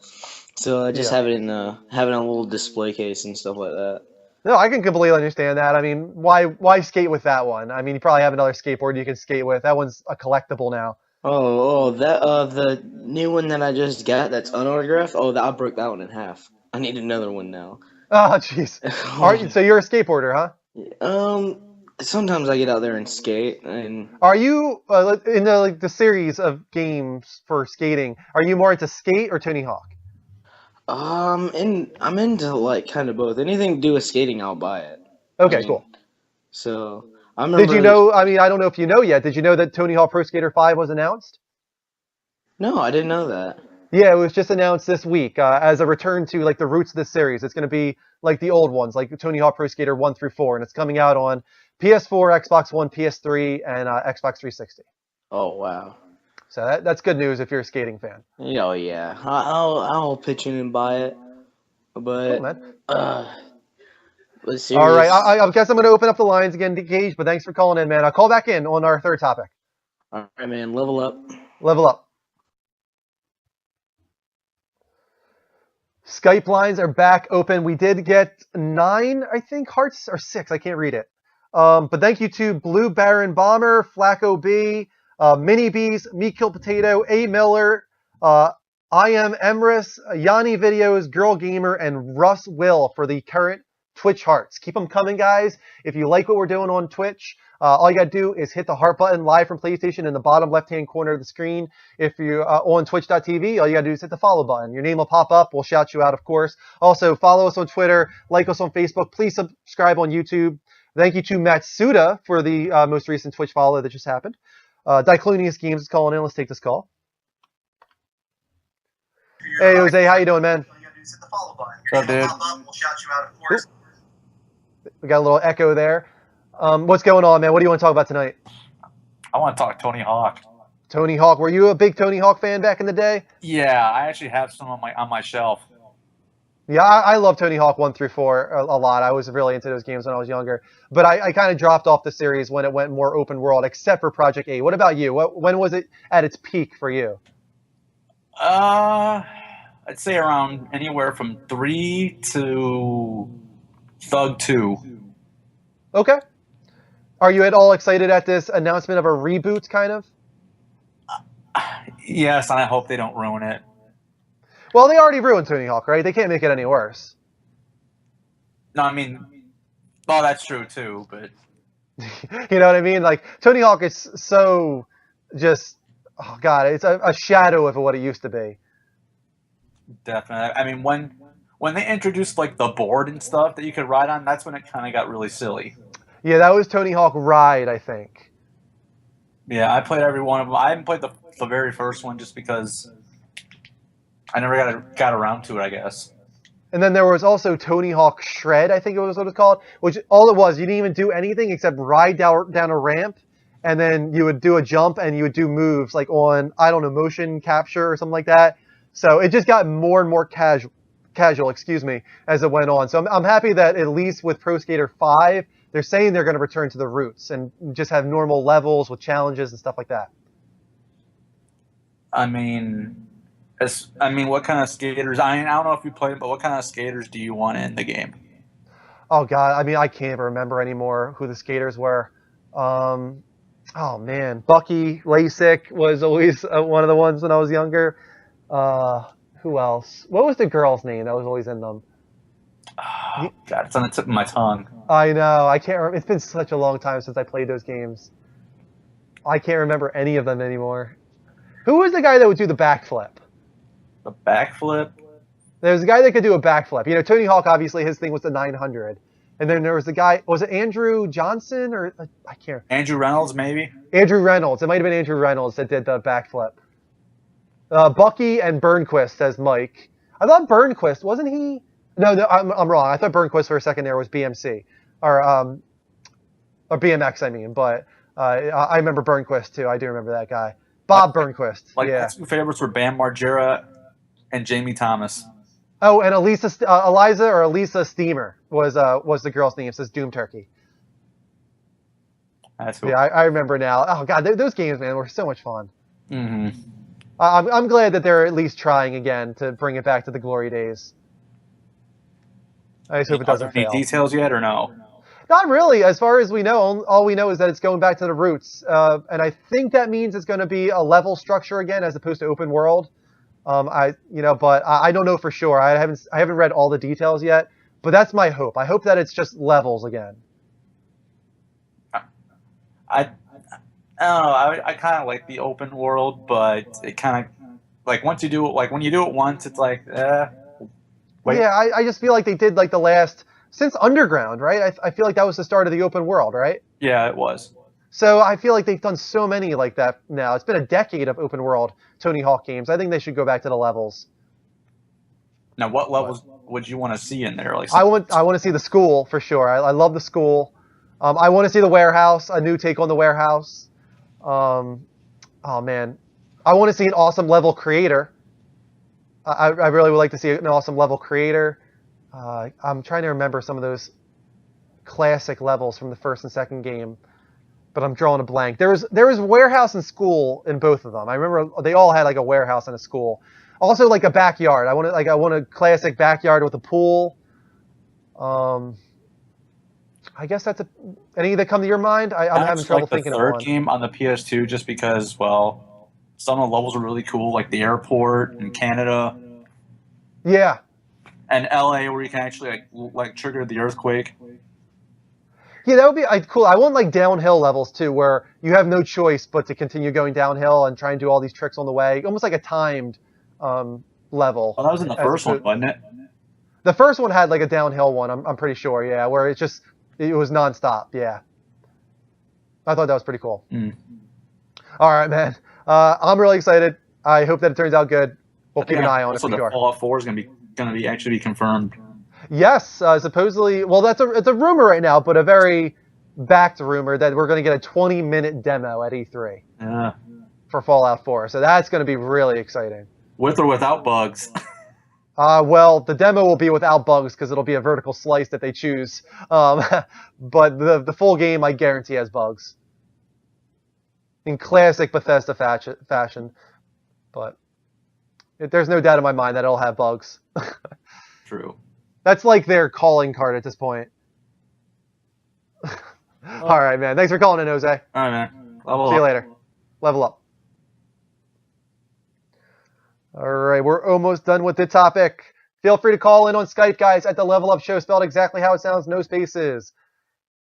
So I just have it in a little display case and stuff like that. No, I can completely understand that. I mean, why skate with that one? I mean, you probably have another skateboard you can skate with. That one's a collectible now. That the new one that I just got that's unautographed. I broke that one in half. I need another one now. Oh, jeez. So you're a skateboarder, huh? Sometimes I get out there and skate. And are you in the series of games for skating? Are you more into skate or Tony Hawk? I'm into like kind of both. Anything to do with skating, I'll buy it. Okay, cool. So I remember. Did you know? I mean, I don't know if you know yet. Did you know that Tony Hawk Pro Skater 5 was announced? No, I didn't know that. Yeah, it was just announced this week as a return to like the roots of the series. It's going to be like the old ones, like Tony Hawk Pro Skater 1 through 4, and it's coming out on PS4, Xbox One, PS3, and Xbox 360. Oh wow! So that's good news if you're a skating fan. Oh yeah, I'll pitch in and buy it. But cool, man. All right, I guess I'm going to open up the lines again, Gage. But thanks for calling in, man. I'll call back in on our third topic. All right, man. Level up. Level up. Skype lines are back open. We did get 9, I think, hearts, or 6. I can't read it. But thank you to Blue Baron Bomber, Flacco B, Mini Bees, Me Kill Potato, A Miller, I Am Emrys, Yanni Videos, Girl Gamer, and Russ Will for the current Twitch hearts. Keep them coming, guys. If you like what we're doing on Twitch, all you got to do is hit the heart button live from PlayStation in the bottom left-hand corner of the screen. If you're on twitch.tv, all you got to do is hit the follow button. Your name will pop up. We'll shout you out, of course. Also, follow us on Twitter, like us on Facebook. Please subscribe on YouTube. Thank you to Matsuda for the most recent Twitch follow that just happened. Diclonius Games is calling in. Let's take this call. Hey, Jose. How you doing, man? What's up, dude? Ooh. We got a little echo there. What's going on, man? What do you want to talk about tonight? I want to talk Tony Hawk. Tony Hawk. Were you a big Tony Hawk fan back in the day? Yeah, I actually have some on my shelf. Yeah, I love Tony Hawk 1 through 4 a lot. I was really into those games when I was younger. But I kind of dropped off the series when it went more open world, except for Project 8. What about you? When was it at its peak for you? I'd say around anywhere from 3 to Thug 2. Okay. Are you at all excited at this announcement of a reboot, kind of? Yes, and I hope they don't ruin it. Well, they already ruined Tony Hawk, right? They can't make it any worse. No, I mean, well, that's true too, but you know what I mean? Like, Tony Hawk is so just, oh God, it's a shadow of what it used to be. Definitely. I mean, when they introduced like the board and stuff that you could ride on, that's when it kind of got really silly. Yeah, that was Tony Hawk Ride, I think. Yeah, I played every one of them. I haven't played the very first one just because I never got around to it, I guess. And then there was also Tony Hawk Shred, I think it was what it's called, which all it was, you didn't even do anything except ride down a ramp, and then you would do a jump and you would do moves like on, I don't know, motion capture or something like that. So it just got more and more casual, as it went on. So I'm happy that at least with Pro Skater 5, they're saying they're going to return to the roots and just have normal levels with challenges and stuff like that. I mean, I mean, what kind of skaters? I don't know if you played, but what kind of skaters do you want in the game? Oh God, I mean, I can't even remember anymore who the skaters were. Oh man, Bucky Lasik was always one of the ones when I was younger. Who else? What was the girl's name that was always in them? Oh, God, it's on the tip of my tongue. I know. I can't remember. It's been such a long time since I played those games. I can't remember any of them anymore. Who was the guy that would do the backflip? The backflip? There was a guy that could do a backflip. You know, Tony Hawk, obviously, his thing was the 900. And then there was the guy, was it Andrew Johnson? Or I can't. Andrew Reynolds, maybe? Andrew Reynolds. It might have been Andrew Reynolds that did the backflip. Bucky and Burnquist, says Mike. I thought Burnquist, wasn't he? No, I'm wrong. I thought Burnquist for a second there was BMC. Or BMX, I mean. But I remember Burnquist, too. I do remember that guy. Bob Burnquist. Like, yeah. my two favorites were Bam Margera and Jamie Thomas. Oh, and Elisa Steamer was the girl's name. It says Doom Turkey. That's cool. Yeah, I remember now. Oh God, those games, man, were so much fun. Mm-hmm. I'm glad that they're at least trying again to bring it back to the glory days. I just hope it doesn't fail. Any details yet or no? Not really. As far as we know, all we know is that it's going back to the roots, and I think that means it's going to be a level structure again as opposed to open world. But I don't know for sure. I haven't read all the details yet, but that's my hope. I hope that it's just levels again. I don't know. I kind of like the open world, but it kind of like once you do it, like when you do it once, it's like, wait. Yeah, I just feel like they did like the last since Underground, right? I feel like that was the start of the open world, right? Yeah, it was. So I feel like they've done so many like that now. It's been a decade of open world Tony Hawk games. I think they should go back to the levels. Now, what levels would you want to see in there? Like, I want to see the school for sure. I love the school. I want to see the warehouse, a new take on the warehouse. Oh man, I want to see an awesome level creator. I really would like to see an awesome level creator. I'm trying to remember some of those classic levels from the first and second game, but I'm drawing a blank. There was warehouse and school in both of them. I remember they all had like a warehouse and a school. Also like a backyard. I want a classic backyard with a pool. I guess that's any that come to your mind. I'm having trouble thinking of one. The third game on the PS2 just because, well, some of the levels are really cool, like the airport in Canada. Yeah. And LA, where you can actually like trigger the earthquake. Yeah, that would be cool. I want like downhill levels too, where you have no choice but to continue going downhill and try and do all these tricks on the way, almost like a timed level. Well, that was in the first one, wasn't it? The first one had like a downhill one. I'm pretty sure. Yeah, where it was nonstop. Yeah, I thought that was pretty cool. Mm. All right, man. I'm really excited. I hope that it turns out good. We'll keep an eye on it for sure. Fallout 4 is going to be actually confirmed. Yes, supposedly. Well, it's a rumor right now, but a very backed rumor that we're going to get a 20-minute demo at E3. Yeah. For Fallout 4. So that's going to be really exciting. With or without bugs. Well, the demo will be without bugs because it'll be a vertical slice that they choose. But the full game, I guarantee, has bugs. In classic Bethesda fashion. But there's no doubt in my mind that it'll have bugs. True. That's like their calling card at this point. All right, man. Thanks for calling in, Jose. All right, man. See you later. Level up. All right, we're almost done with the topic. Feel free to call in on Skype, guys, at the Level Up Show, spelled exactly how it sounds, no spaces.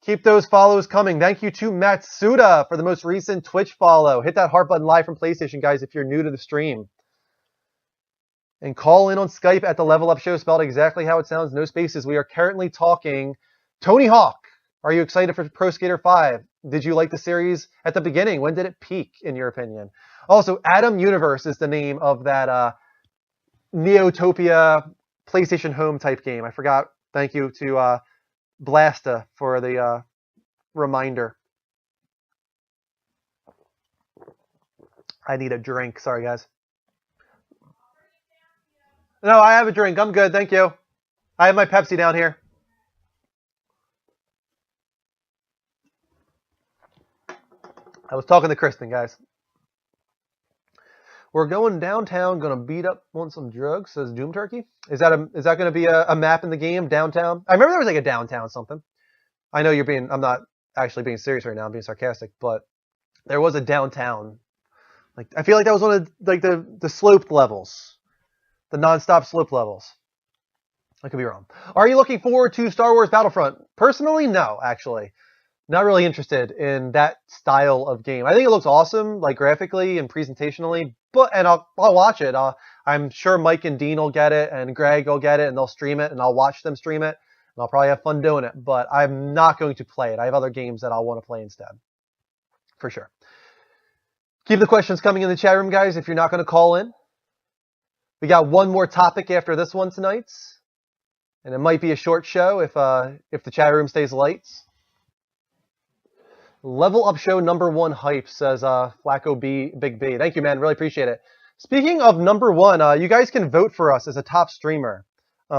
Keep those follows coming. Thank you to Matsuda for the most recent Twitch follow. Hit that heart button live from PlayStation, guys, if you're new to the stream. And call in on Skype at the Level Up Show, spelled exactly how it sounds, no spaces. We are currently talking Tony Hawk. Are you excited for Pro Skater 5? Did you like the series at the beginning? When did it peak, in your opinion? Also, Atom Universe is the name of that Neotopia PlayStation Home type game. I forgot. Thank you to Blasta for the reminder. I need a drink. Sorry, guys. No, I have a drink. I'm good. Thank you. I have my Pepsi down here. I was talking to Kristen, guys. We're going downtown, gonna beat up on some drugs, says Doom Turkey. Is that gonna be a map in the game, downtown? I remember there was like a downtown something. I know I'm not actually being serious right now, I'm being sarcastic, but there was a downtown. Like I feel like that was one of the sloped levels. The non-stop slope levels. I could be wrong. Are you looking forward to Star Wars Battlefront? Personally, no, actually. Not really interested in that style of game. I think it looks awesome, like graphically and presentationally, and I'll watch it. I'm sure Mike and Dean will get it, and Greg will get it, and they'll stream it, and I'll watch them stream it, and I'll probably have fun doing it, but I'm not going to play it. I have other games that I'll want to play instead. For sure. Keep the questions coming in the chat room, guys, if you're not going to call in. We got one more topic after this one tonight, and it might be a short show if the chat room stays light. Level Up Show #1 hype, says Flacco Big B. Thank you, man. Really appreciate it. Speaking of #1, you guys can vote for us as a top streamer.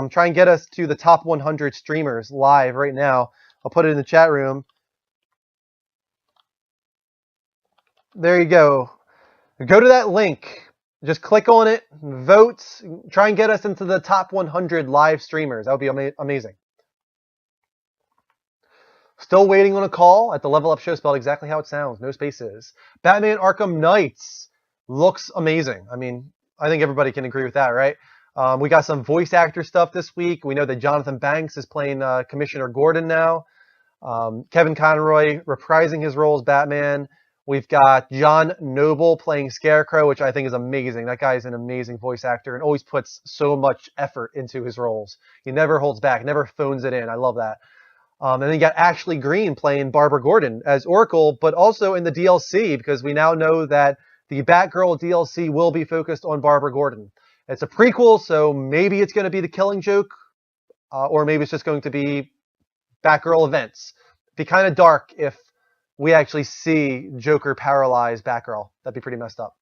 Try and get us to the top 100 streamers live right now. I'll put it in the chat room. There you go. Go to that link. Just click on it, vote, try and get us into the top 100 live streamers. That would be amazing. Still waiting on a call at the Level Up Show, spelled exactly how it sounds. No spaces. Batman Arkham Knights looks amazing. I mean, I think everybody can agree with that, right? We got some voice actor stuff this week. We know that Jonathan Banks is playing Commissioner Gordon now. Kevin Conroy reprising his role as Batman. We've got John Noble playing Scarecrow, which I think is amazing. That guy is an amazing voice actor and always puts so much effort into his roles. He never holds back, never phones it in. I love that. And then you got Ashley Greene playing Barbara Gordon as Oracle, but also in the DLC, because we now know that the Batgirl DLC will be focused on Barbara Gordon. It's a prequel, so maybe it's going to be The Killing Joke, or maybe it's just going to be Batgirl events. It'd be kind of dark if we actually see Joker paralyze Batgirl. That'd be pretty messed up.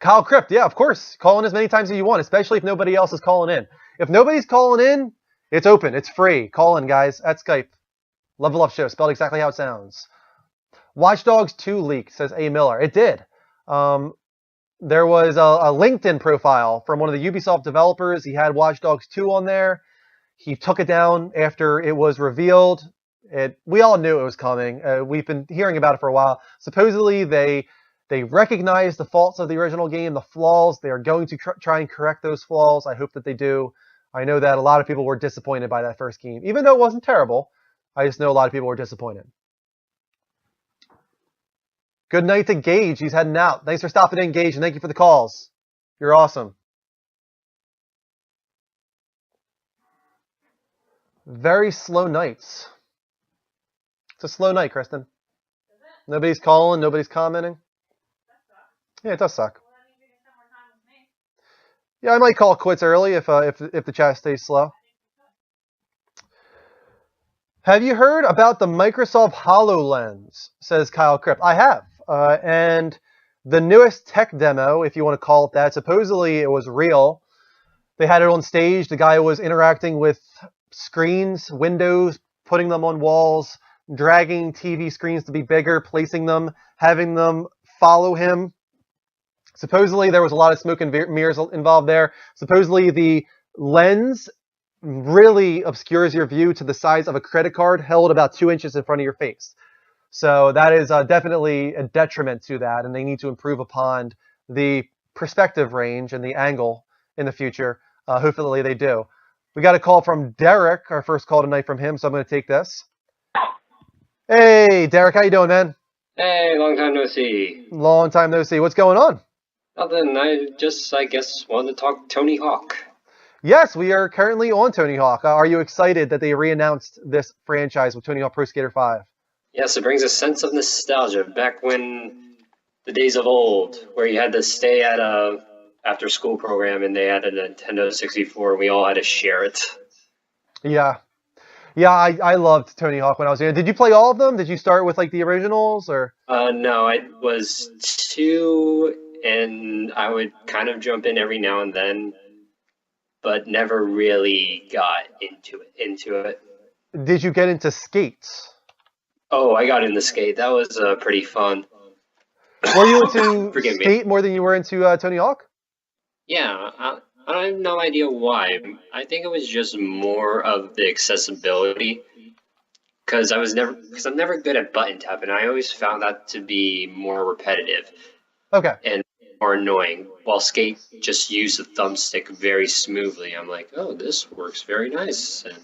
Kyle Crypt, yeah, of course. Call in as many times as you want, especially if nobody else is calling in. If nobody's calling in, it's open. It's free. Call in, guys, at Skype. Level Up Show, spelled exactly how it sounds. Watch Dogs 2 leaked, says A. Miller. It did. There was a LinkedIn profile from one of the Ubisoft developers. He had Watch Dogs 2 on there. He took it down after it was revealed. We all knew it was coming. We've been hearing about it for a while. Supposedly, they recognize the faults of the original game, the flaws. They are going to try and correct those flaws. I hope that they do. I know that a lot of people were disappointed by that first game. Even though it wasn't terrible, I just know a lot of people were disappointed. Good night to Gage. He's heading out. Thanks for stopping in, Gage, and thank you for the calls. You're awesome. Very slow nights. It's a slow night, Kristen. Nobody's calling. Nobody's commenting. Yeah, it does suck. Yeah, I might call quits early if the chat stays slow. Have you heard about the Microsoft HoloLens? Says Kyle Crypt. I have. And the newest tech demo, if you want to call it that, supposedly it was real. They had it on stage. The guy was interacting with screens, windows, putting them on walls, dragging TV screens to be bigger, placing them, having them follow him. Supposedly there was a lot of smoke and mirrors involved there. Supposedly the lens really obscures your view to the size of a credit card held about 2 inches in front of your face. So that is definitely a detriment to that, and they need to improve upon the perspective range and the angle in the future. Hopefully they do. We got a call from Derek, our first call tonight from him, so I'm going to take this. Hey, Derek, how you doing, man? Hey, long time no see. Long time no see. What's going on? Nothing. I guess, wanted to talk Tony Hawk. Yes, we are currently on Tony Hawk. Are you excited that they re-announced this franchise with Tony Hawk Pro Skater 5? Yes, it brings a sense of nostalgia back when the days of old, where you had to stay at a after-school program and they had a Nintendo 64 and we all had to share it. Yeah. Yeah, I loved Tony Hawk when I was young. Did you play all of them? Did you start with like the originals or? No, I was 2 and I would kind of jump in every now and then, but never really got into it. Did you get into Skate? Oh, I got into Skate. That was pretty fun. Were you into Forgive me. Skate more than you were into Tony Hawk? Yeah, I have no idea why. I think it was just more of the accessibility. Because I'm never good at button tapping. I always found that to be more repetitive Okay. and more annoying. While Skate just used the thumbstick very smoothly. I'm like, oh, this works very nice. And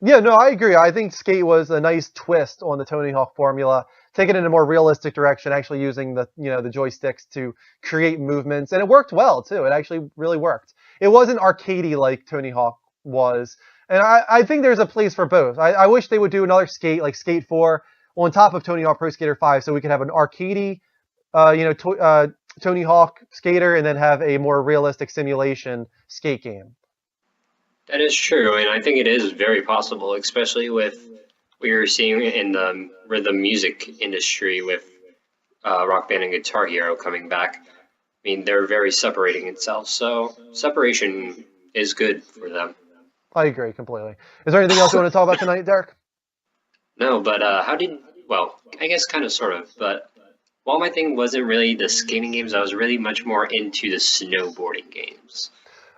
Yeah, no, I agree. I think Skate was a nice twist on the Tony Hawk formula, taking it in a more realistic direction, actually using the the joysticks to create movements, and it worked well too. It actually really worked. It wasn't arcadey like Tony Hawk was, and I think there's a place for both. I wish they would do another Skate like Skate 4 on top of Tony Hawk Pro Skater 5, so we could have an arcadey, Tony Hawk skater, and then have a more realistic simulation skate game. that is true, and I think it is very possible, especially with what you're seeing in the rhythm music industry with Rock Band and Guitar Hero coming back. I mean, they're very separating itself, so separation is good for them. I agree completely. Is there anything else you want to talk about tonight, Derek? No, but well, I guess kind of sort of, but while my thing wasn't really the skating games, I was really much more into the snowboarding games.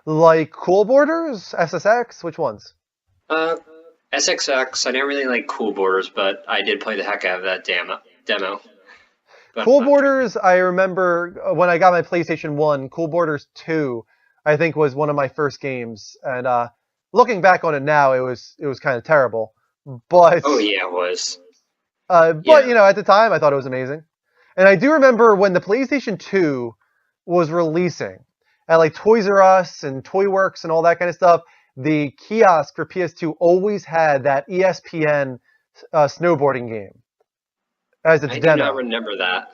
Like Cool Borders, SSX, which ones? SXX, I didn't really like Cool Borders, but I did play the heck out of that demo. But, Cool Borders, I remember when I got my PlayStation 1, Cool Borders 2, I think was one of my first games. And looking back on it now, it was kind of terrible. But oh yeah, it was. But at the time, I thought it was amazing. And I do remember when the PlayStation 2 was releasing at like Toys R Us and Toy Works and all that kind of stuff, the kiosk for PS2 always had that ESPN snowboarding game as its I demo. do not remember that.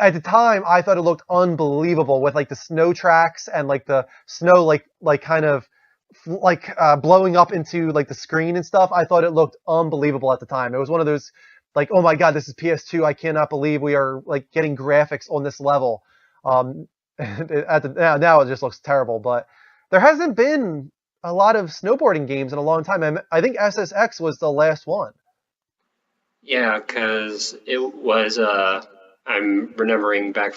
At the time, I thought it looked unbelievable with like the snow tracks and like the snow like kind of blowing up into like the screen and stuff. I thought it looked unbelievable at the time. It was one of those like, oh my god, this is PS2. I cannot believe we are like getting graphics on this level. Now it just looks terrible. But there hasn't been a lot of snowboarding games in a long time. I think SSX was the last one. Yeah, because it was, I'm remembering back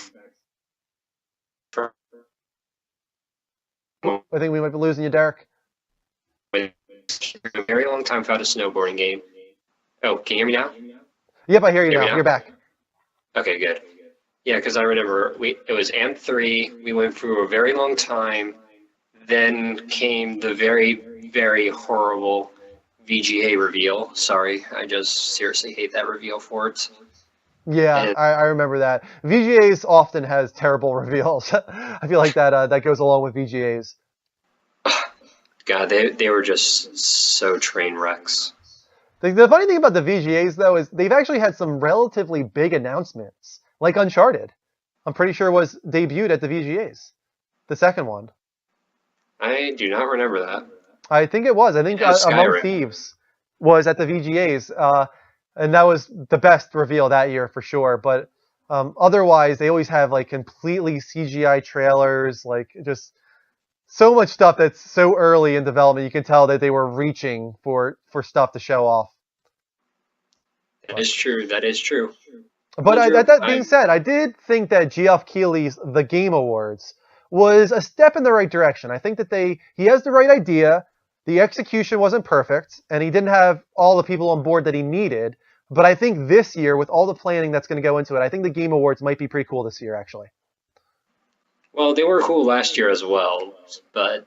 from... I think we might be losing you, Derek. A very long time without a snowboarding game. Oh, can you hear me now? Yep, I hear you now. You're back. Okay, good. Yeah, because I remember it was AMP3. We went through a very long time. Then came the very, very horrible VGA reveal. Sorry, I just seriously hate that reveal for it. Yeah, I remember that. VGAs often has terrible reveals. I feel like that goes along with VGAs. God, they were just so train wrecks. The funny thing about the VGAs, though, is they've actually had some relatively big announcements, like Uncharted. I'm pretty sure was debuted at the VGAs, the second one. I do not remember that. I think it was. I think Among Thieves was at the VGAs, and that was the best reveal that year for sure. But otherwise, they always have like completely CGI trailers, like just so much stuff that's so early in development. You can tell that they were reaching for stuff to show off. That is true. That is true. But that being said, I did think that Geoff Keighley's The Game Awards was a step in the right direction. I think that he has the right idea. The execution wasn't perfect, and he didn't have all the people on board that he needed. But I think this year, with all the planning that's going to go into it, I think the Game Awards might be pretty cool this year, actually. Well, they were cool last year as well, but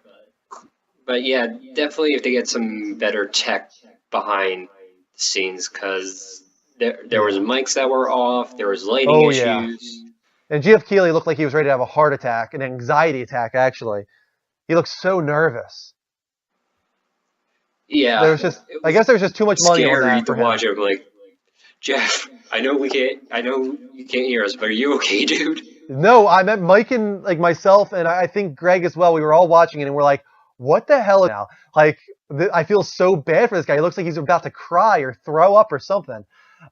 yeah, definitely if they get some better tech behind the scenes, because there was mics that were off, there was lighting issues. And Geoff Keighley looked like he was ready to have a heart attack, an anxiety attack, actually. He looked so nervous. Yeah. I guess there was just too much money on that for to watch it. Like, Jeff, I know you can't hear us, but are you okay, dude? No, I meant Mike and like myself, and I think Greg as well. We were all watching it, and we're like, "What the hell now?" Like, I feel so bad for this guy. He looks like he's about to cry or throw up or something.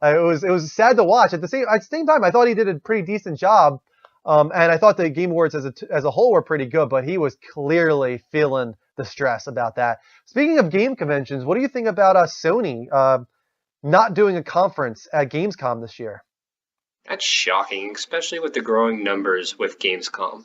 It was sad to watch. At the same time, I thought he did a pretty decent job, and I thought the Game Awards as a whole were pretty good. But he was clearly feeling the stress about that. Speaking of game conventions, what do you think about Sony not doing a conference at Gamescom this year? That's shocking, especially with the growing numbers with Gamescom.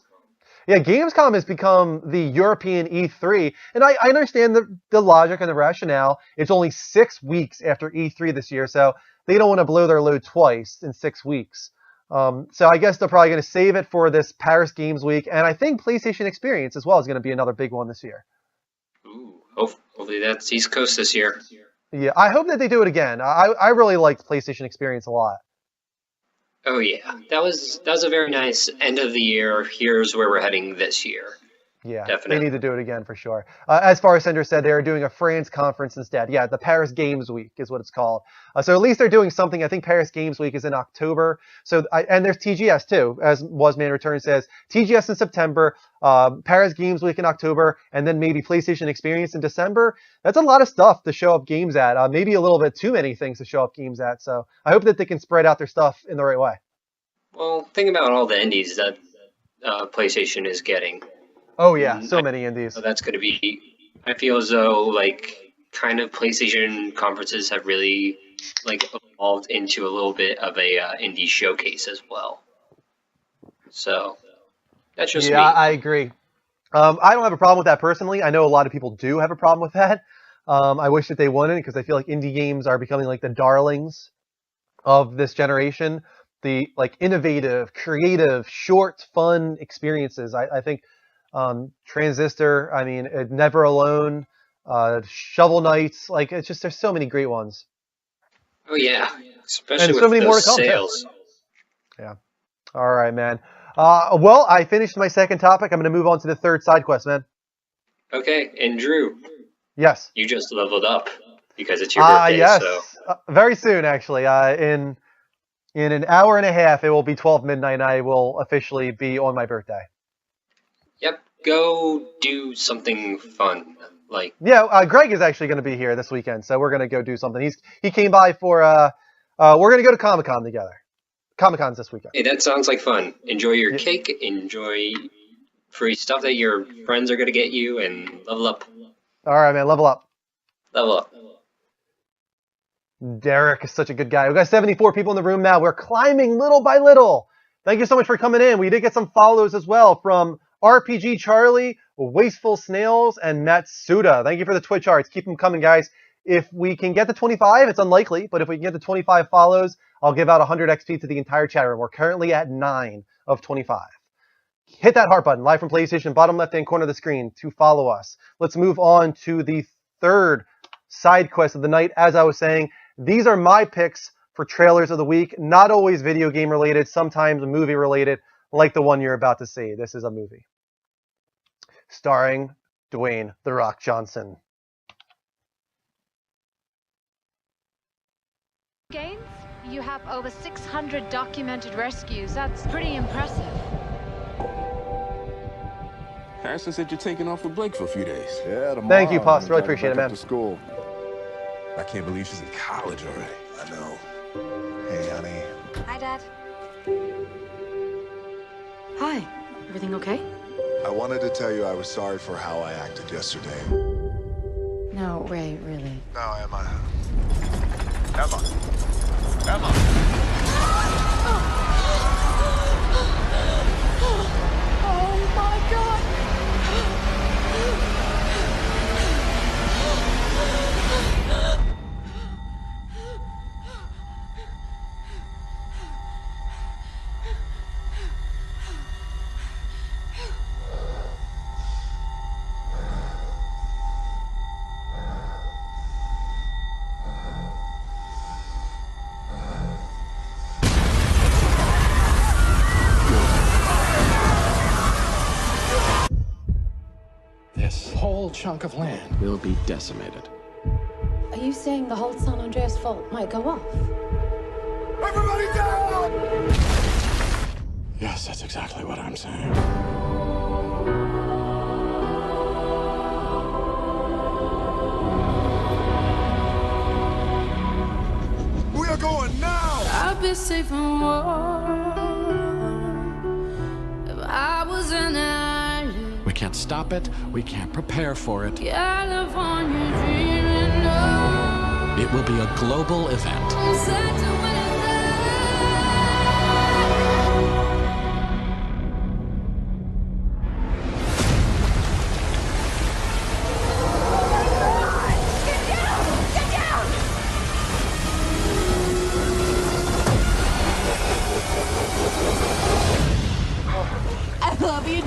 Yeah, Gamescom has become the European E3, and I understand the logic and the rationale. It's only 6 weeks after E3 this year, so they don't want to blow their load twice in 6 weeks. So I guess they're probably going to save it for this Paris Games Week, and I think PlayStation Experience as well is going to be another big one this year. Ooh, hopefully that's East Coast this year. Yeah, I hope that they do it again. I really liked PlayStation Experience a lot. Oh yeah, that was a very nice end of the year. Here's where we're heading this year. Yeah, Definitely. They need to do it again for sure. As Farsender said, they're doing a France conference instead. Yeah, the Paris Games Week is what it's called. So at least they're doing something. I think Paris Games Week is in October. So and there's TGS too, as Wasman Return says. TGS in September, Paris Games Week in October, and then maybe PlayStation Experience in December. That's a lot of stuff to show up games at. Maybe a little bit too many things to show up games at. So I hope that they can spread out their stuff in the right way. Well, think about all the indies that PlayStation is getting. Oh yeah, so many indies. So that's going to be. I feel as though kind of PlayStation conferences have really evolved into a little bit of a indie showcase as well. So that's just me. I agree. I don't have a problem with that personally. I know a lot of people do have a problem with that. I wish that they wouldn't, because I feel like indie games are becoming like the darlings of this generation. The innovative, creative, short, fun experiences. I think Transistor, Never Alone, Shovel Knight, it's just, there's so many great ones. Oh yeah, especially and with so many more to come, sales. Too. Yeah. All right, man. Well, I finished my second topic. I'm going to move on to the third side quest, man. Okay, and Drew. Yes. You just leveled up because it's your birthday. Yes. So. Very soon, actually. In an hour and a half, it will be 12 midnight. And I will officially be on my birthday. Yep. Go do something fun. Greg is actually going to be here this weekend, so we're going to go do something. He came by for we're going to go to Comic-Con together. Comic-Con's this weekend. Hey, that sounds like fun. Enjoy your cake. Enjoy free stuff that your friends are going to get you, and level up. All right, man. Level up. Level up. Derek is such a good guy. We've got 74 people in the room now. We're climbing little by little. Thank you so much for coming in. We did get some follows as well from RPG Charlie, Wasteful Snails, and Matsuda. Thank you for the Twitch arts. Keep them coming, guys. If we can get to 25, it's unlikely, but if we can get to 25 follows, I'll give out 100 XP to the entire chat room. We're currently at 9 of 25. Hit that heart button, live from PlayStation, bottom left-hand corner of the screen, to follow us. Let's move on to the third side quest of the night. As I was saying, these are my picks for trailers of the week, not always video game related, sometimes movie related, like the one you're about to see. This is a movie starring Dwayne "The Rock" Johnson. Games? You have over 600 documented rescues. That's pretty impressive. Harrison said you're taking off with Blake for a few days. Yeah, tomorrow. Thank you, Pops. Really appreciate it, man. To school. I can't believe she's in college already. I know. Hey, honey. Hi, Dad. Hi. Everything okay? I wanted to tell you I was sorry for how I acted yesterday. No, Ray, really. No, Emma. Emma! Oh my God! This whole chunk of land will be decimated. Are you saying the whole San Andreas fault might go off? Everybody down! Yes, that's exactly what I'm saying. We are going now! I'd be safe and warm if I was an island. We can't stop it. We can't prepare for it. California dreaming of. It will be a global event. I'm set to win it.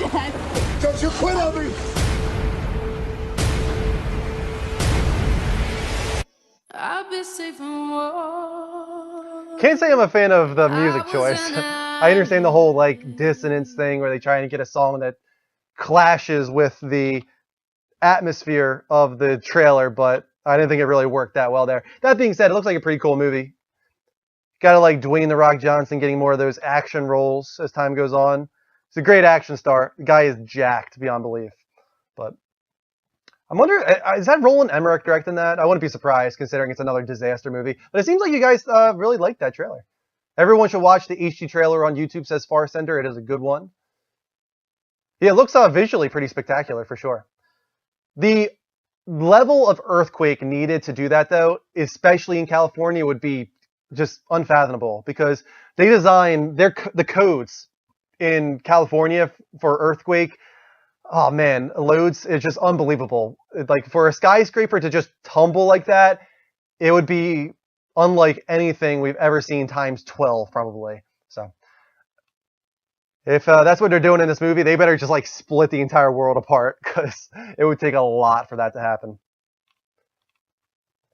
Dad. Don't you quit on me! I'll be safe and warm. Can't say I'm a fan of the music choice. I understand the whole like dissonance thing where they try and get a song that clashes with the atmosphere of the trailer, but I didn't think it really worked that well there. That being said, it looks like a pretty cool movie. Gotta like Dwayne The Rock Johnson getting more of those action roles as time goes on. He's a great action star. The guy is jacked beyond belief. But I'm wondering, is that Roland Emmerich directing that? I wouldn't be surprised considering it's another disaster movie. But it seems like you guys really liked that trailer. Everyone should watch the HD trailer on YouTube, says Far Center. It is a good one. Yeah, it looks visually pretty spectacular for sure. The level of earthquake needed to do that, though, especially in California, would be just unfathomable because they design the codes in California for earthquake. Oh man, loads is just unbelievable. Like for a skyscraper to just tumble like that, it would be unlike anything we've ever seen times 12 probably. So if that's what they're doing in this movie, they better just like split the entire world apart because it would take a lot for that to happen.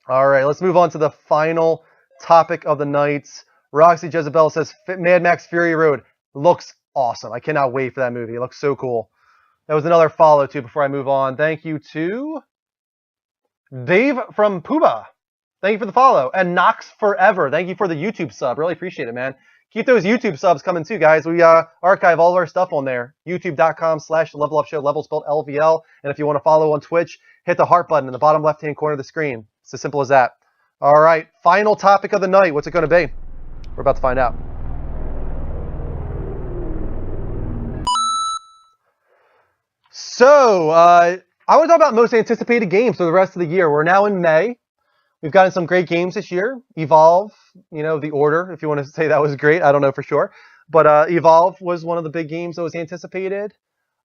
All right, let's move on to the final topic of the night. Roxy Jezebel says Mad Max Fury Road looks awesome. I cannot wait for that movie. It looks so cool. That was another follow too before I move on. Thank you to Dave from Puba. Thank you for the follow. And Knox Forever. Thank you for the YouTube sub. Really appreciate it, man. Keep those YouTube subs coming too, guys. We archive all of our stuff on there. YouTube.com/levelupshow, level spelled LVL. And if you want to follow on Twitch, hit the heart button in the bottom left-hand corner of the screen. It's as simple as that. All right, final topic of the night. What's it going to be? We're about to find out. So, I want to talk about most anticipated games for the rest of the year. We're now in May. We've gotten some great games this year. Evolve, The Order, if you want to say that was great. I don't know for sure. But Evolve was one of the big games that was anticipated.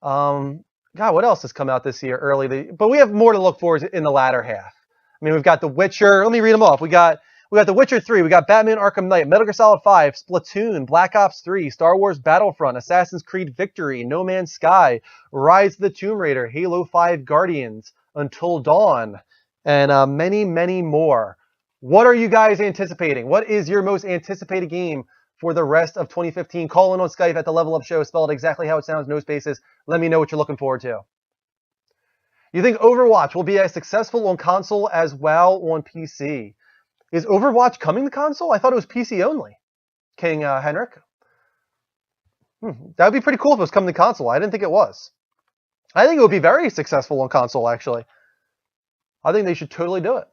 God, what else has come out this year early? But we have more to look forward to in the latter half. I mean, we've got The Witcher. Let me read them off. We got The Witcher 3. We got Batman Arkham Knight, Metal Gear Solid 5, Splatoon, Black Ops 3, Star Wars Battlefront, Assassin's Creed Victory, No Man's Sky, Rise of the Tomb Raider, Halo 5 Guardians, Until Dawn, and many, many more. What are you guys anticipating? What is your most anticipated game for the rest of 2015? Call in on Skype at the Level Up Show, spelled exactly how it sounds, no spaces. Let me know what you're looking forward to. You think Overwatch will be as successful on console as WoW on PC? Is Overwatch coming to console? I thought it was PC only. King Henrik? That would be pretty cool if it was coming to console. I didn't think it was. I think it would be very successful on console, actually. I think they should totally do it.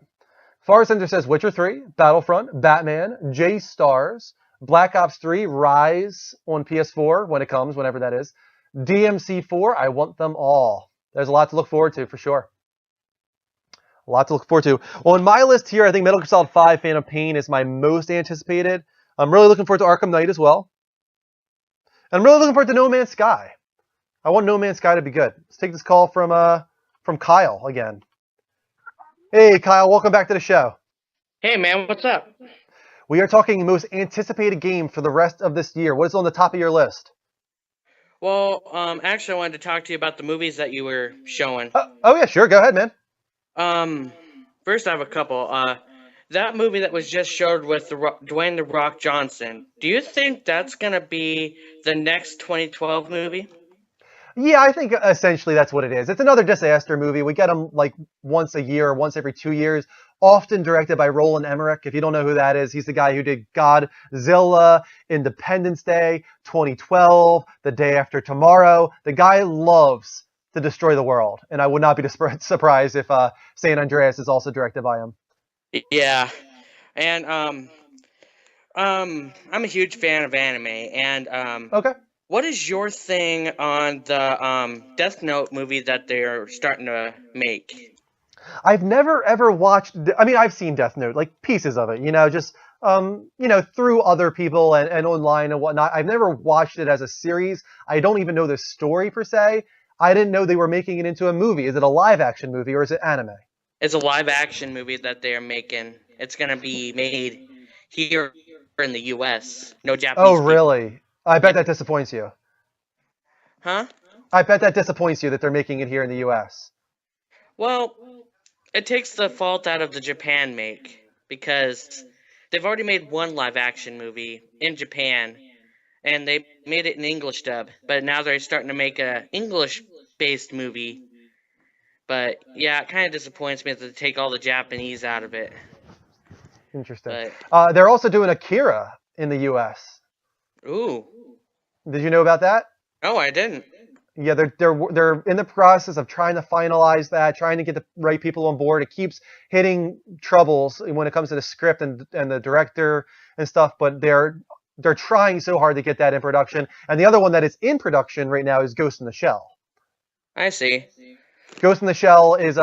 Far Center says Witcher 3, Battlefront, Batman, J-Stars, Black Ops 3, Rise on PS4 when it comes, whenever that is. DMC4, I want them all. There's a lot to look forward to, for sure. A lot to look forward to. Well, on my list here, I think Metal Gear Solid 5 Phantom Pain is my most anticipated. I'm really looking forward to Arkham Knight as well. And I'm really looking forward to No Man's Sky. I want No Man's Sky to be good. Let's take this call from Kyle again. Hey, Kyle, welcome back to the show. Hey, man, what's up? We are talking most anticipated game for the rest of this year. What is on the top of your list? Well, actually, I wanted to talk to you about the movies that you were showing. Oh, yeah, sure. Go ahead, man. First I have a couple. That movie that was just showed with Dwayne The Rock Johnson, do you think that's going to be the next 2012 movie? Yeah, I think essentially that's what it is. It's another disaster movie. We get them like once a year or once every 2 years, often directed by Roland Emmerich. If you don't know who that is, he's the guy who did Godzilla, Independence Day, 2012, The Day After Tomorrow. The guy loves to destroy the world, and I would not be surprised if San Andreas is also directed by him. Yeah, and I'm a huge fan of anime, and okay. What is your thing on the Death Note movie that they're starting to make? I've never ever watched. I mean, I've seen Death Note, like pieces of it, just through other people and online and whatnot. I've never watched it as a series. I don't even know the story per se. I didn't know they were making it into a movie. Is it a live action movie or is it anime? It's a live action movie that they are making. It's gonna be made here in the U.S. No Japanese. Oh, really? I bet that disappoints you. Huh? I bet that disappoints you that they're making it here in the U.S. Well, it takes the fault out of the Japan make, because they've already made one live-action movie in Japan, and they made it in English dub, but now they're starting to make a English-based movie. But yeah, it kind of disappoints me that they take all the Japanese out of it. Interesting. They're also doing Akira in the U.S. Ooh. Did you know about that? Oh, I didn't. Yeah, they're in the process of trying to finalize that, trying to get the right people on board. It keeps hitting troubles when it comes to the script and the director and stuff, but they're trying so hard to get that in production. And the other one that is in production right now is Ghost in the Shell. I see. Ghost in the Shell is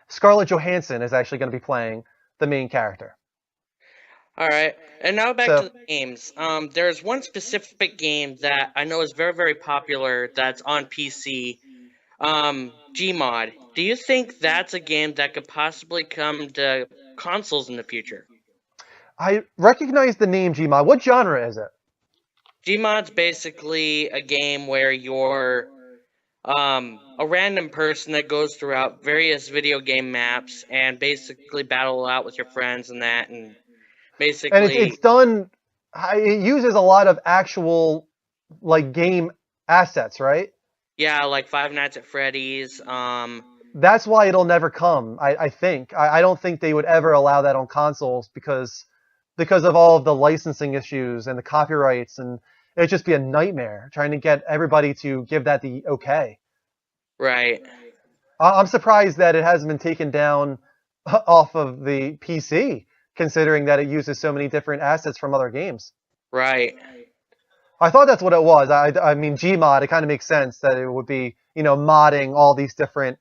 Scarlett Johansson is actually going to be playing the main character. All right, and now back to the games. There's one specific game that I know is very, very popular that's on PC, Gmod. Do you think that's a game that could possibly come to consoles in the future? I recognize the name Gmod. What genre is it? Gmod's basically a game where you're a random person that goes throughout various video game maps and basically battle out with your friends and that, and basically, and it's done. It uses a lot of actual like game assets, right? Yeah, like Five Nights at Freddy's. That's why it'll never come. I think. I don't think they would ever allow that on consoles because of all of the licensing issues and the copyrights, and it'd just be a nightmare trying to get everybody to give that the okay. Right. I'm surprised that it hasn't been taken down off of the PC, considering that it uses so many different assets from other games. Right. I thought that's what it was. I mean, Gmod, it kind of makes sense that it would be, modding all these different,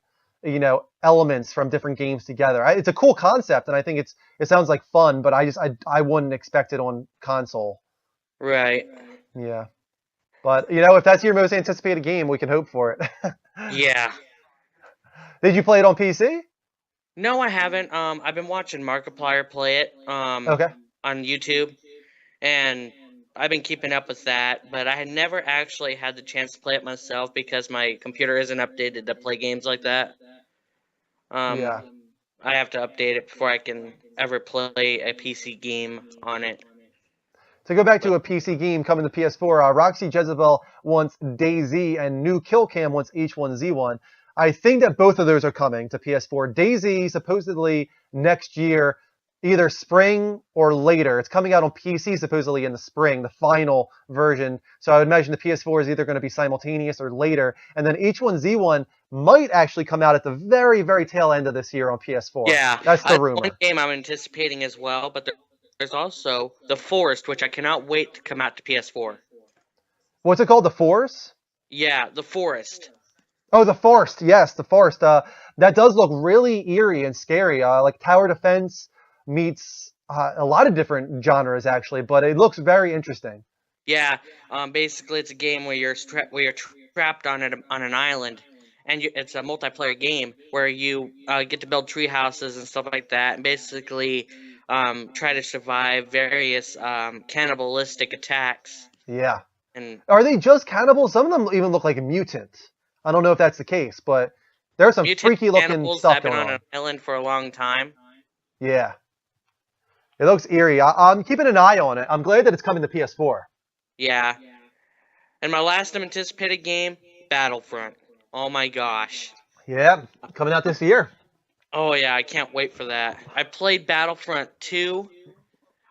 elements from different games together. It's a cool concept, and I think it sounds like fun, but I wouldn't expect it on console. Right. Yeah. But, if that's your most anticipated game, we can hope for it. Yeah. Did you play it on PC? No, I haven't. I've been watching Markiplier play it okay. on YouTube, and I've been keeping up with that, but I had never actually had the chance to play it myself because my computer isn't updated to play games like that. Yeah. I have to update it before I can ever play a PC game on it. To go back to a PC game coming to PS4, Roxy Jezebel wants DayZ and New Kill Cam wants H1Z1. I think that both of those are coming to PS4. DayZ supposedly next year, either spring or later. It's coming out on PC supposedly in the spring, the final version. So I would imagine the PS4 is either going to be simultaneous or later. And then H1Z1 might actually come out at the very, very tail end of this year on PS4. Yeah, that's the rumor. One game I'm anticipating as well, but there's also The Forest, which I cannot wait to come out to PS4. What's it called? The Forest? Yeah, The Forest. Oh, The Forest. Yes, The Forest. That does look really eerie and scary. Like tower defense meets a lot of different genres, actually, but it looks very interesting. Yeah, basically it's a game where you're trapped on an island, and it's a multiplayer game where you get to build tree houses and stuff like that, and basically try to survive various cannibalistic attacks. Yeah. And are they just cannibals? Some of them even look like a mutant. I don't know if that's the case, but there's some freaky looking stuff going on. Have been on an island for a long time. Yeah. It looks eerie. I'm keeping an eye on it. I'm glad that it's coming to PS4. Yeah. And my last anticipated game, Battlefront. Oh my gosh. Yeah, coming out this year. Oh yeah, I can't wait for that. I played Battlefront 2.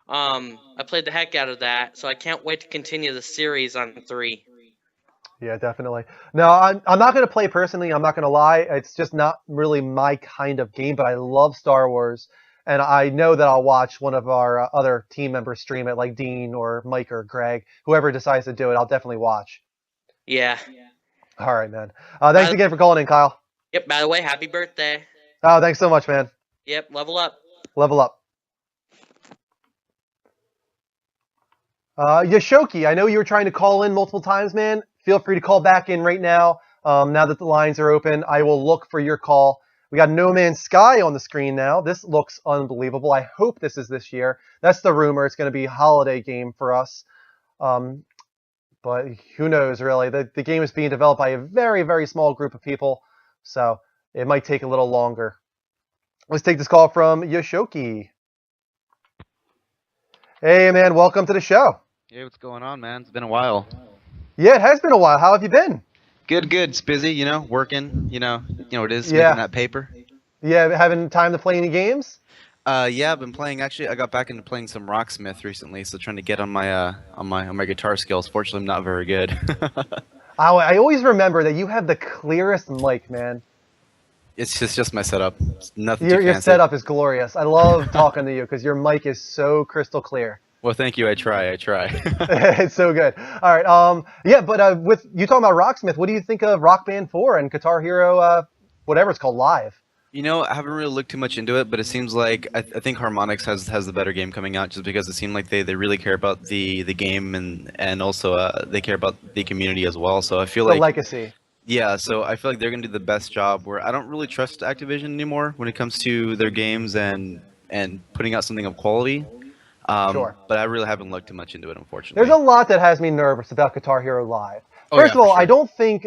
I played the heck out of that, so I can't wait to continue the series on 3. Yeah, definitely. No, I'm not going to play personally. I'm not going to lie. It's just not really my kind of game, but I love Star Wars. And I know that I'll watch one of our other team members stream it, like Dean or Mike or Greg. Whoever decides to do it, I'll definitely watch. Yeah. All right, man. Thanks again for calling in, Kyle. Yep, by the way, happy birthday. Oh, thanks so much, man. Yep, level up. Level up. Yashoki, I know you were trying to call in multiple times, man. Feel free to call back in right now. Now that the lines are open, I will look for your call. We got No Man's Sky on the screen now. This looks unbelievable. I hope this is this year. That's the rumor. It's going to be a holiday game for us. but who knows, really. The game is being developed by a very, very small group of people, so it might take a little longer. Let's take this call from Yoshoki. Hey, man, welcome to the show. Hey, what's going on, man? It's been a while. Yeah, it has been a while. How have you been? Good, good. It's busy, you know, working, you know it is, Yeah. making that paper. Yeah, having time to play any games? Yeah, I've been playing, actually, I got back into playing some Rocksmith recently, so trying to get on my guitar skills. Fortunately, I'm not very good. I always remember that you have the clearest mic, man. It's just my setup. It's nothing Your too fancy. setup is glorious. I love talking to you because your mic is so crystal clear. Well, thank you. I try. It's so good. All right. Yeah, but with you talking about Rocksmith, what do you think of Rock Band 4 and Guitar Hero, whatever it's called, Live? You know, I haven't really looked too much into it, but it seems like I think Harmonix has the better game coming out, just because it seemed like they really care about the game and also they care about the community as well. So I feel The like legacy. yeah, so I feel like they're gonna do the best job. Where I don't really trust Activision anymore when it comes to their games and putting out something of quality. Sure. But I really haven't looked too much into it, unfortunately. There's a lot that has me nervous about Guitar Hero Live. Oh, First yeah, of all, for I sure. don't think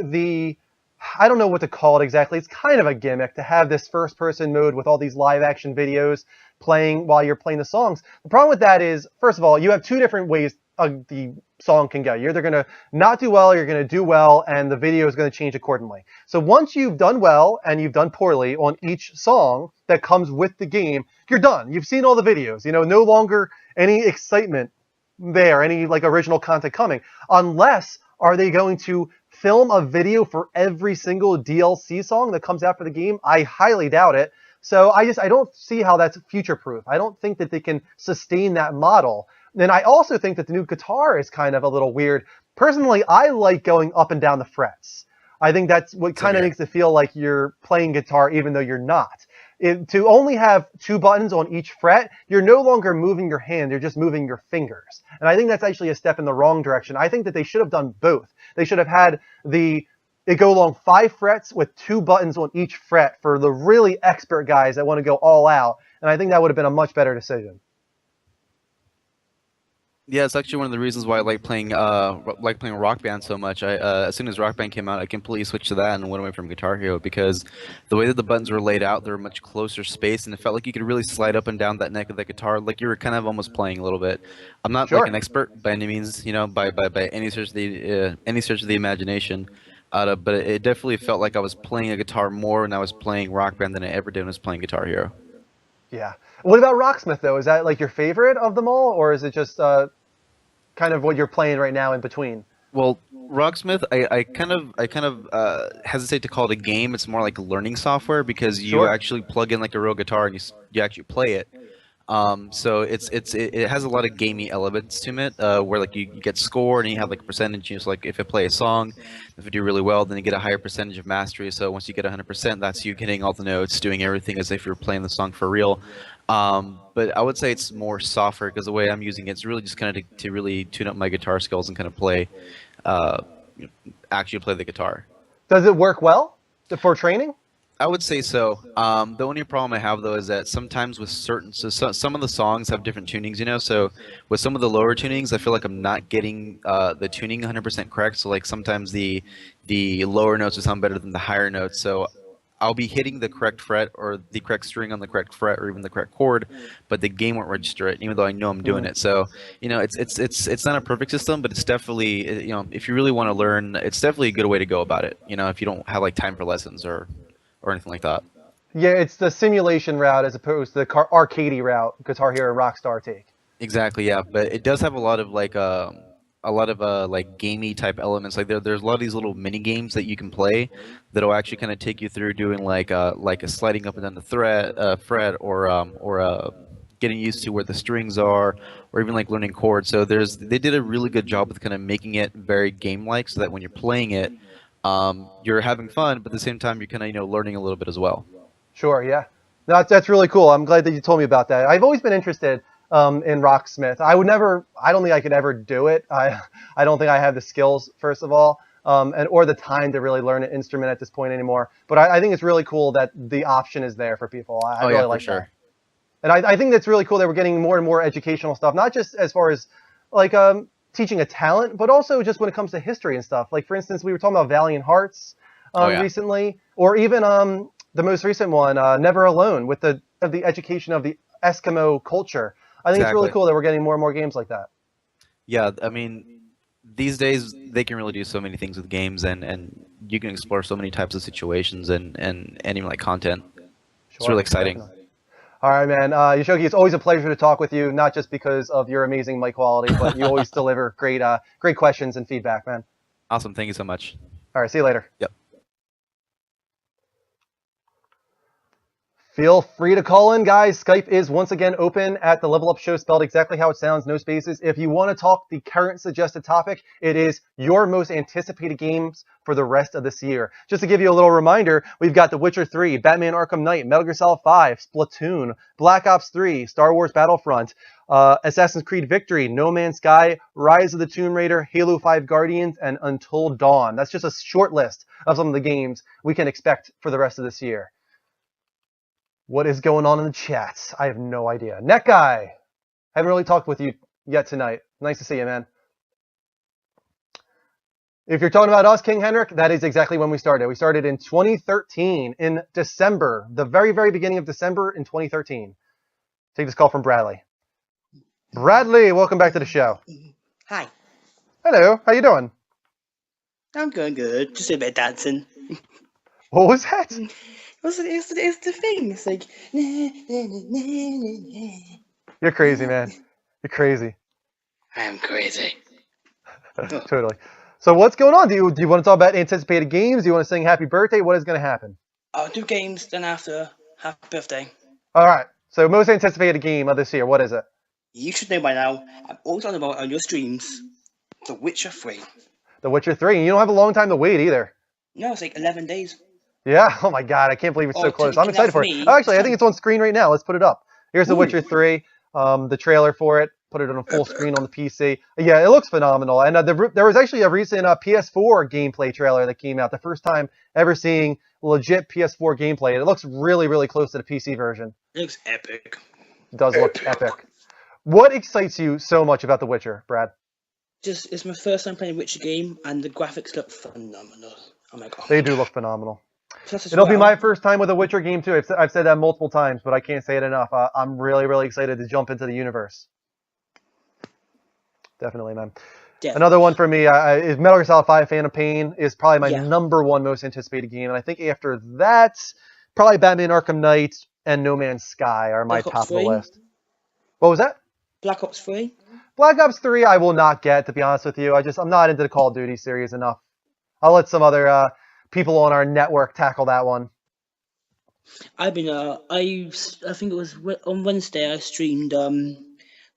I don't know what to call it exactly. It's kind of a gimmick to have this first-person mode with all these live-action videos playing while you're playing the songs. The problem with that is, first of all, you have two different ways the song can go. You're either going to not do well, or you're going to do well, and the video is going to change accordingly. So once you've done well and you've done poorly on each song that comes with the game, you're done. You've seen all the videos. You know, no longer any excitement there, any like original content coming, unless are they going to film a video for every single DLC song that comes out for the game? I highly doubt it. So I don't see how that's future-proof. I don't think that they can sustain that model. And I also think that the new guitar is kind of a little weird. Personally, I like going up and down the frets. I think that's what kind of makes it feel like you're playing guitar even though you're not. To only have 2 buttons on each fret, you're no longer moving your hand, you're just moving your fingers. And I think that's actually a step in the wrong direction. I think that they should have done both. They should have had it go along 5 frets with 2 buttons on each fret for the really expert guys that want to go all out. And I think that would have been a much better decision. Yeah, it's actually one of the reasons why I like playing Rock Band so much. As soon as Rock Band came out, I completely switched to that and went away from Guitar Hero, because the way that the buttons were laid out, they were much closer space, and it felt like you could really slide up and down that neck of the guitar, like you were kind of almost playing a little bit. I'm not like an expert by any means, you know, by any stretch of the imagination, but it definitely felt like I was playing a guitar more when I was playing Rock Band than I ever did when I was playing Guitar Hero. Yeah. What about Rocksmith, though? Is that like your favorite of them all, or is it just kind of what you're playing right now in between? Well, Rocksmith, I kind of hesitate to call it a game. It's more like learning software, because you actually plug in like a real guitar and you actually play it. So it has a lot of gamey elements to it, where like you get scored and you have like a percentage. You know, so like if you play a song, if you do really well, then you get a higher percentage of mastery. So once you get 100%, that's you hitting all the notes, doing everything as if you're playing the song for real. But I would say it's more software, because the way I'm using it's really just kind of to really tune up my guitar skills and kind of play, actually play the guitar. Does it work well for training? I would say so. The only problem I have, though, is that sometimes with some of the songs have different tunings, you know. So with some of the lower tunings, I feel like I'm not getting the tuning 100% correct. So like sometimes the lower notes will sound better than the higher notes. So I'll be hitting the correct fret or the correct string on the correct fret or even the correct chord, but the game won't register it, even though I know I'm doing it. So you know, it's not a perfect system, but it's definitely, you know, if you really want to learn, it's definitely a good way to go about it. You know, if you don't have like time for lessons or anything like that. Yeah, it's the simulation route as opposed to the arcadey route Guitar Hero and Rockstar take. Exactly, yeah, but it does have a lot of like like gamey type elements. Like there's a lot of these little mini games that you can play that'll actually kind of take you through doing like a sliding up and down the fret or getting used to where the strings are, or even like learning chords. So they did a really good job with kind of making it very game-like, so that when you're playing it, you're having fun, but at the same time you're kind of, you know, learning a little bit as well. Sure, yeah. That's really cool. I'm glad that you told me about that. I've always been interested in Rocksmith. I don't think I could ever do it. I don't think I have the skills, first of all, or the time to really learn an instrument at this point anymore. But I think it's really cool that the option is there for people. I really like that. And I think that's really cool that we're getting more and more educational stuff, not just as far as like teaching a talent, but also just when it comes to history and stuff. Like, for instance, we were talking about Valiant Hearts recently, or even the most recent one, Never Alone, with the education of the Eskimo culture. I think it's really cool that we're getting more and more games like that. Yeah, I mean, these days they can really do so many things with games, and you can explore so many types of situations and even like content. It's really exciting. Definitely. All right, man. Yoshoki, it's always a pleasure to talk with you, not just because of your amazing mic quality, but you always deliver great questions and feedback, man. Awesome. Thank you so much. All right, see you later. Yep. Feel free to call in, guys. Skype is once again open at the Level Up Show, spelled exactly how it sounds, no spaces. If you want to talk the current suggested topic, it is your most anticipated games for the rest of this year. Just to give you a little reminder, we've got The Witcher 3, Batman Arkham Knight, Metal Gear Solid 5, Splatoon, Black Ops 3, Star Wars Battlefront, Assassin's Creed Victory, No Man's Sky, Rise of the Tomb Raider, Halo 5 Guardians, and Until Dawn. That's just a short list of some of the games we can expect for the rest of this year. What is going on in the chats? I have no idea. Net Guy, haven't really talked with you yet tonight. Nice to see you, man. If you're talking about us, King Henrik, that is exactly when we started. We started in 2013, in December, the very, very beginning of December in 2013. Take this call from Bradley. Bradley, welcome back to the show. Hi. Hello, how you doing? I'm going good. Just a bit of dancing. What was that? It's the thing. It's like... You're crazy, man. You're crazy. I am crazy. Totally. So what's going on? Do you want to talk about anticipated games? Do you want to sing happy birthday? What is going to happen? I'll do games, then after happy birthday. All right. So most anticipated game of this year, what is it? You should know by now. I'm always talking about on your streams. The Witcher 3. The Witcher 3. You don't have a long time to wait either. No, it's like 11 days. Yeah. Oh my God. I can't believe it's so close. I'm excited for it. Oh, actually, I think it's on screen right now. Let's put it up. Here's The Witcher 3. The trailer for it. Put it on a full screen on the PC. Yeah, it looks phenomenal. And there was actually a recent PS4 gameplay trailer that came out. The first time ever seeing legit PS4 gameplay. And it looks really, really close to the PC version. It looks epic. It does look epic. What excites you so much about The Witcher, Brad? Just, it's my first time playing a Witcher game, and the graphics look phenomenal. Oh my God. They do look phenomenal. It'll be my first time with a Witcher game too. I've said that multiple times, but I can't say it enough. I'm really, really excited to jump into the universe. Definitely, man. Definitely. Another one for me is Metal Gear Solid 5 Phantom Pain is probably my number one most anticipated game. And I think after that, probably Batman Arkham Knight and No Man's Sky are my top of the list. What was that? Black Ops 3? Black Ops 3 I will not get, to be honest with you. I'm not into the Call of Duty series enough. I'll let some other people on our network tackle that one. I've been, I think it was on Wednesday, I streamed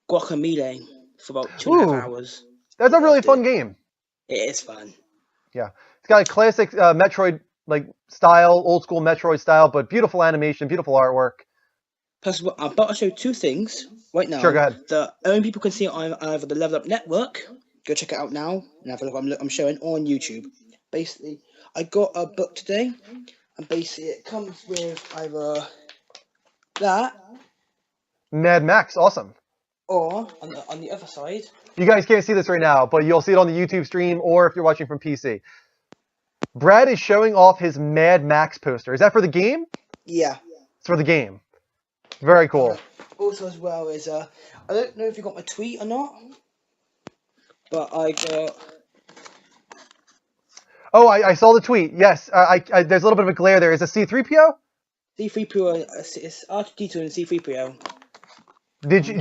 Guacamelee for about 2.5 hours. That's a really fun game. It is fun. Yeah. It's got a classic Metroid style, old school Metroid style, but beautiful animation, beautiful artwork. Plus, I'm about to show two things right now. Sure, go ahead. The only people can see it on either the Level Up Network. Go check it out now and have a look. I'm showing on YouTube. Basically, I got a book today, and basically it comes with either that. Mad Max, awesome. Or on the other side. You guys can't see this right now, but you'll see it on the YouTube stream or if you're watching from PC. Brad is showing off his Mad Max poster. Is that for the game? Yeah. It's for the game. Very cool. Also, as well as I don't know if you got my tweet or not, but I got. Oh, I saw the tweet. Yes, there's a little bit of a glare there. Is it C-3PO? C-3PO. It's R2-D2 and C-3PO.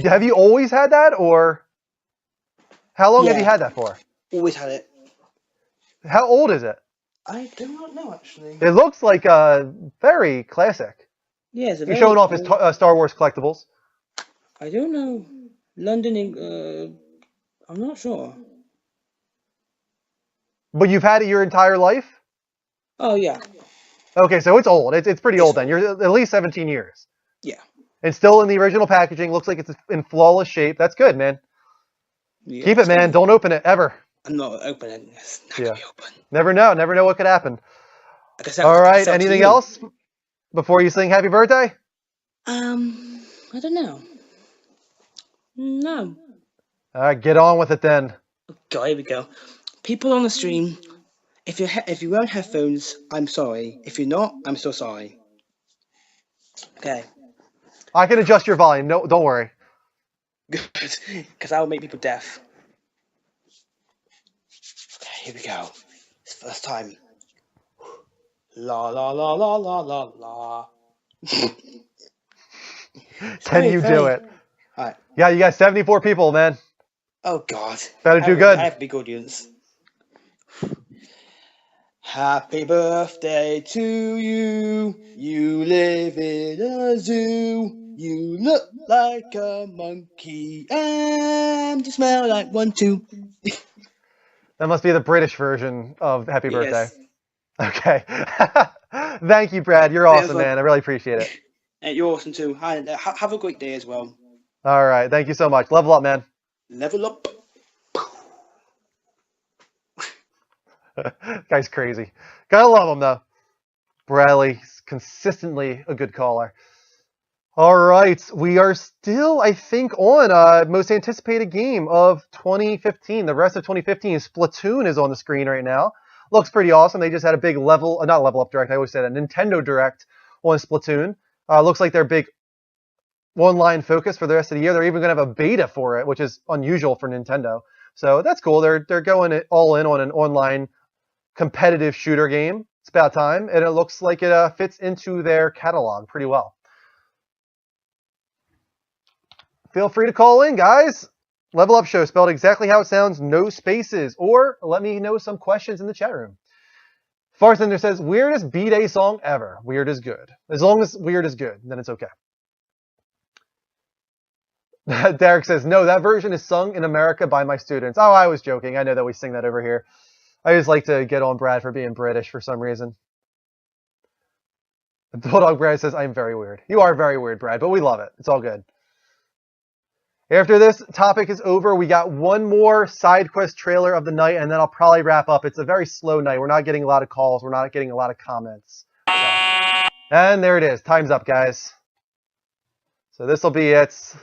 Have you always had that, or how long have you had that for? Always had it. How old is it? I do not know, actually. It looks like very classic. Yeah, it's He's showing off his Star Wars collectibles. I don't know. London, I'm not sure. But you've had it your entire life? Oh, yeah. Okay, so it's old. It's pretty old then. You're at least 17 years. Yeah. And still in the original packaging. Looks like it's in flawless shape. That's good, man. Yeah, keep it, man. Don't open it, ever. I'm not opening it. It's not gonna be open. Never know what could happen. All right, anything else before you sing happy birthday? I don't know. No. All right, get on with it then. God, here we go. People on the stream, if you're wearing headphones, I'm sorry. If you're not, I'm so sorry. Okay. I can adjust your volume. No, don't worry. Good, because I will make people deaf. Okay, here we go. It's the first time. La la la la la la la. Can you do it? Alright. Yeah, you got 74 people, man. Oh God. Better do good. I have a big audience. Happy birthday to you. You live in a zoo. You look like a monkey and you smell like one too. That must be the British version of Happy Birthday. Yes. Okay. Thank you, Brad. You're awesome, man. I really appreciate it. And you're awesome too. Hi, have a great day as well. All right. Thank you so much. Level up, man. Level up. Guy's crazy. Gotta love him, though. Bradley's consistently a good caller. All right. We are still, I think, on most anticipated game of 2015. The rest of 2015, Splatoon is on the screen right now. Looks pretty awesome. They just had a big not level up direct. I always say that. Nintendo Direct on Splatoon. Looks like their big online focus for the rest of the year. They're even going to have a beta for it, which is unusual for Nintendo. So that's cool. They're going all in on an online competitive shooter game. It's about time, and it looks like it fits into their catalog pretty well. Feel free to call in, guys. Level Up Show, spelled exactly how it sounds, no spaces, or let me know some questions in the chat room. Farthinder says, weirdest B-Day song ever. Weird is good. As long as weird is good, then it's okay. Derek says, no, that version is sung in America by my students. Oh, I was joking. I know that we sing that over here. I just like to get on Brad for being British for some reason. Bulldog Brad says, I'm very weird. You are very weird, Brad, but we love it. It's all good. After this topic is over, we got one more side quest trailer of the night, and then I'll probably wrap up. It's a very slow night. We're not getting a lot of calls. We're not getting a lot of comments. So. And there it is. Time's up, guys. So this will be its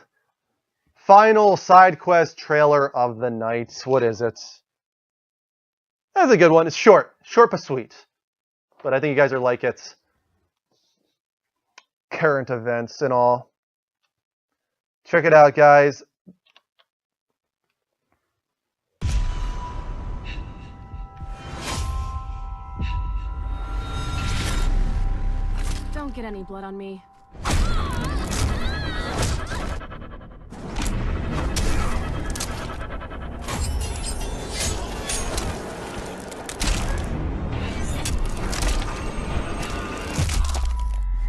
final side quest trailer of the night. What is it? That's a good one. It's short but sweet. But I think you guys are like it. Current events and all. Check it out, guys. Don't get any blood on me.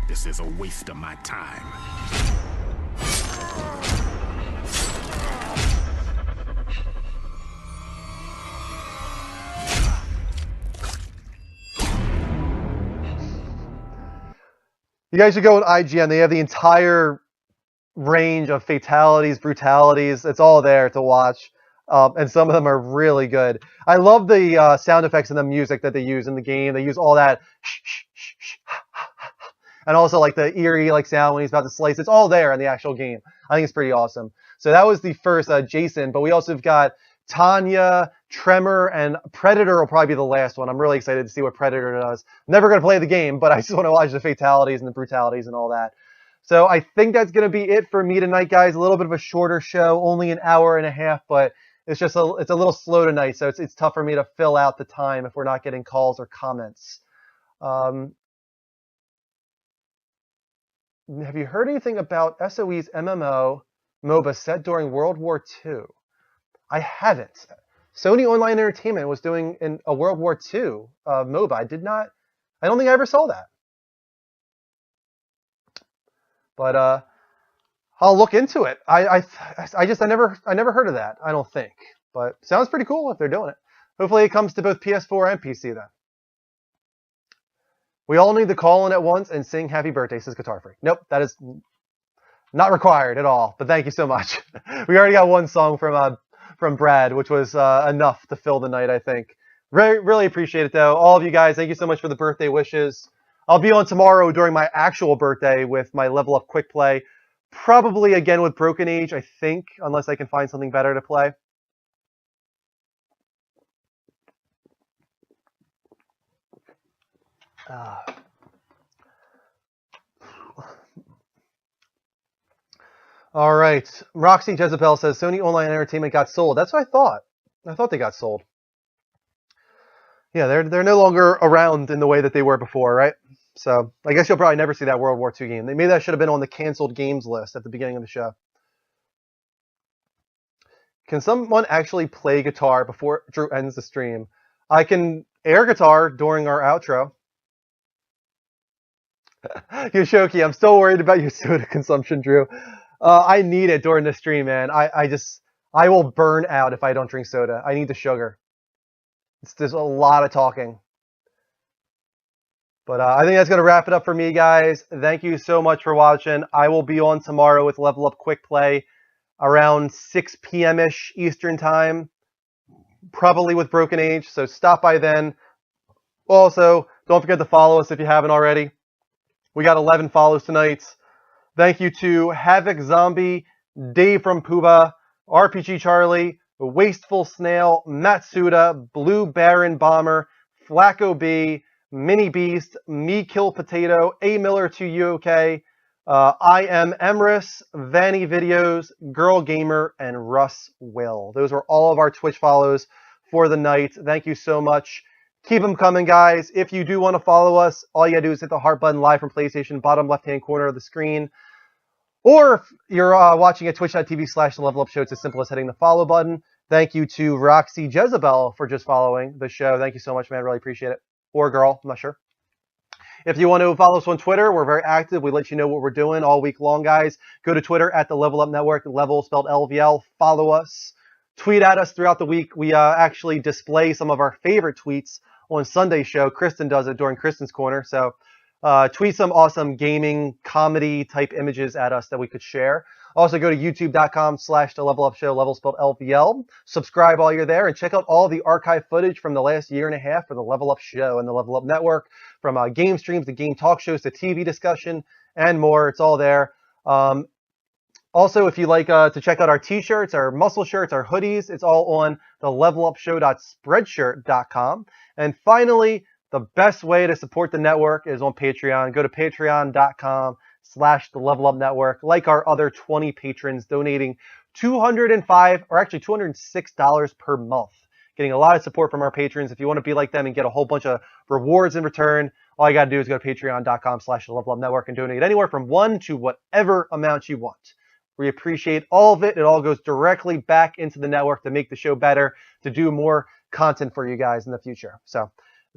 This is a waste of my time. You guys should go on IGN. They have the entire range of fatalities, brutalities. It's all there to watch. And some of them are really good. I love the sound effects and the music that they use in the game. They use all that and also like the eerie sound when he's about to slice. It's all there in the actual game. I think it's pretty awesome. So that was the first Jason, but we also have got Tanya, Tremor, and Predator will probably be the last one. I'm really excited to see what Predator does. Never going to play the game, but I just want to watch the fatalities and the brutalities and all that. So I think that's going to be it for me tonight, guys. A little bit of a shorter show, only an hour and a half, but it's just it's a little slow tonight, so it's tough for me to fill out the time if we're not getting calls or comments. Have you heard anything about SOE's MMO MOBA set during World War II? I haven't. Sony Online Entertainment was doing a World War II MOBA. I don't think I ever saw that. But I'll look into it. I never heard of that. I don't think. But sounds pretty cool if they're doing it. Hopefully it comes to both PS4 and PC then. We all need to call in at once and sing Happy Birthday, says Guitar Freak. Nope, that is not required at all. But thank you so much. We already got one song from Brad, which was enough to fill the night, I think. Really appreciate it, though. All of you guys, thank you so much for the birthday wishes. I'll be on tomorrow during my actual birthday with my Level Up Quick Play. Probably again with Broken Age, I think, unless I can find something better to play. All right. Roxy Jezebel says Sony Online Entertainment got sold. That's what I thought. I thought they got sold. Yeah, they're no longer around in the way that they were before, right? So I guess you'll probably never see that World War II game. Maybe that should have been on the canceled games list at the beginning of the show. Can someone actually play guitar before Drew ends the stream? I can air guitar during our outro. Yoshoki, I'm still worried about your soda consumption, Drew. I need it during the stream, man. I will burn out if I don't drink soda. I need the sugar. There's a lot of talking. But I think that's going to wrap it up for me, guys. Thank you so much for watching. I will be on tomorrow with Level Up Quick Play around 6 p.m.-ish Eastern Time, probably with Broken Age, so stop by then. Also, don't forget to follow us if you haven't already. We got 11 follows tonight. Thank you to Havoc Zombie, Dave from Puba, RPG Charlie, Wasteful Snail, Matsuda, Blue Baron Bomber, Flacco B, Mini Beast, Me Kill Potato, A Miller 2UK, I Am Emrys, Vanny Videos, Girl Gamer, and Russ Will. Those were all of our Twitch follows for the night. Thank you so much. Keep them coming, guys. If you do want to follow us, all you gotta do is hit the heart button live from PlayStation, bottom left-hand corner of the screen. Or if you're watching at twitch.tv/levelupshow, it's as simple as hitting the follow button. Thank you to Roxy Jezebel for just following the show. Thank you so much, man. Really appreciate it. Or girl, I'm not sure. If you want to follow us on Twitter, we're very active. We let you know what we're doing all week long, guys. Go to Twitter at the Level Up Network, level spelled LVL. Follow us. Tweet at us throughout the week. We actually display some of our favorite tweets on Sunday's show. Kristen does it during Kristen's Corner. So tweet some awesome gaming, comedy type images at us that we could share. Also, go to youtube.com/the-level-up-show, level spelled LVL. Subscribe while you're there and check out all the archive footage from the last year and a half for the Level Up Show and the Level Up Network, from game streams to game talk shows to TV discussion and more. It's all there. Also, if you like to check out our t-shirts, our muscle shirts, our hoodies, it's all on the levelupshow.spreadshirt.com. And finally, the best way to support the network is on Patreon. Go to patreon.com/the-level-up-network. Like our other 20 patrons donating $205 or actually $206 per month. Getting a lot of support from our patrons. If you want to be like them and get a whole bunch of rewards in return, all you got to do is go to patreon.com/the-level-up-network and donate anywhere from $1 to whatever amount you want. We appreciate all of it. It all goes directly back into the network to make the show better, to do more content for you guys in the future. So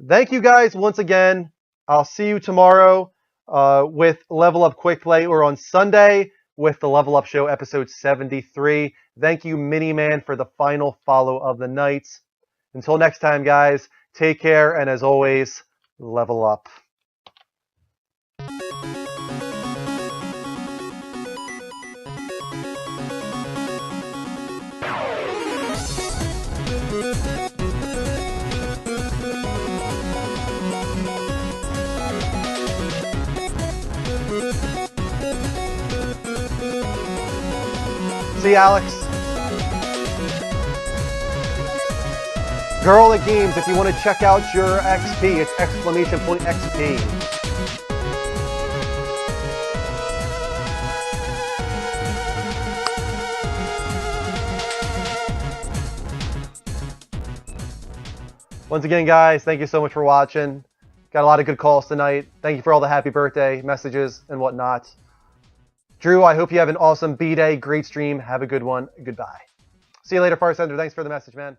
thank you guys once again. I'll see you tomorrow with Level Up Quick Play, or on Sunday with the Level Up Show episode 73. Thank you, Miniman, for the final follow of the night. Until next time, guys, take care, and as always, level up. See, Alex? Girl at Games, if you want to check out your XP, it's !XP. Once again, guys, thank you so much for watching. Got a lot of good calls tonight. Thank you for all the happy birthday messages and whatnot. Drew, I hope you have an awesome B-Day. Great stream. Have a good one. Goodbye. See you later, Farsender. Thanks for the message, man.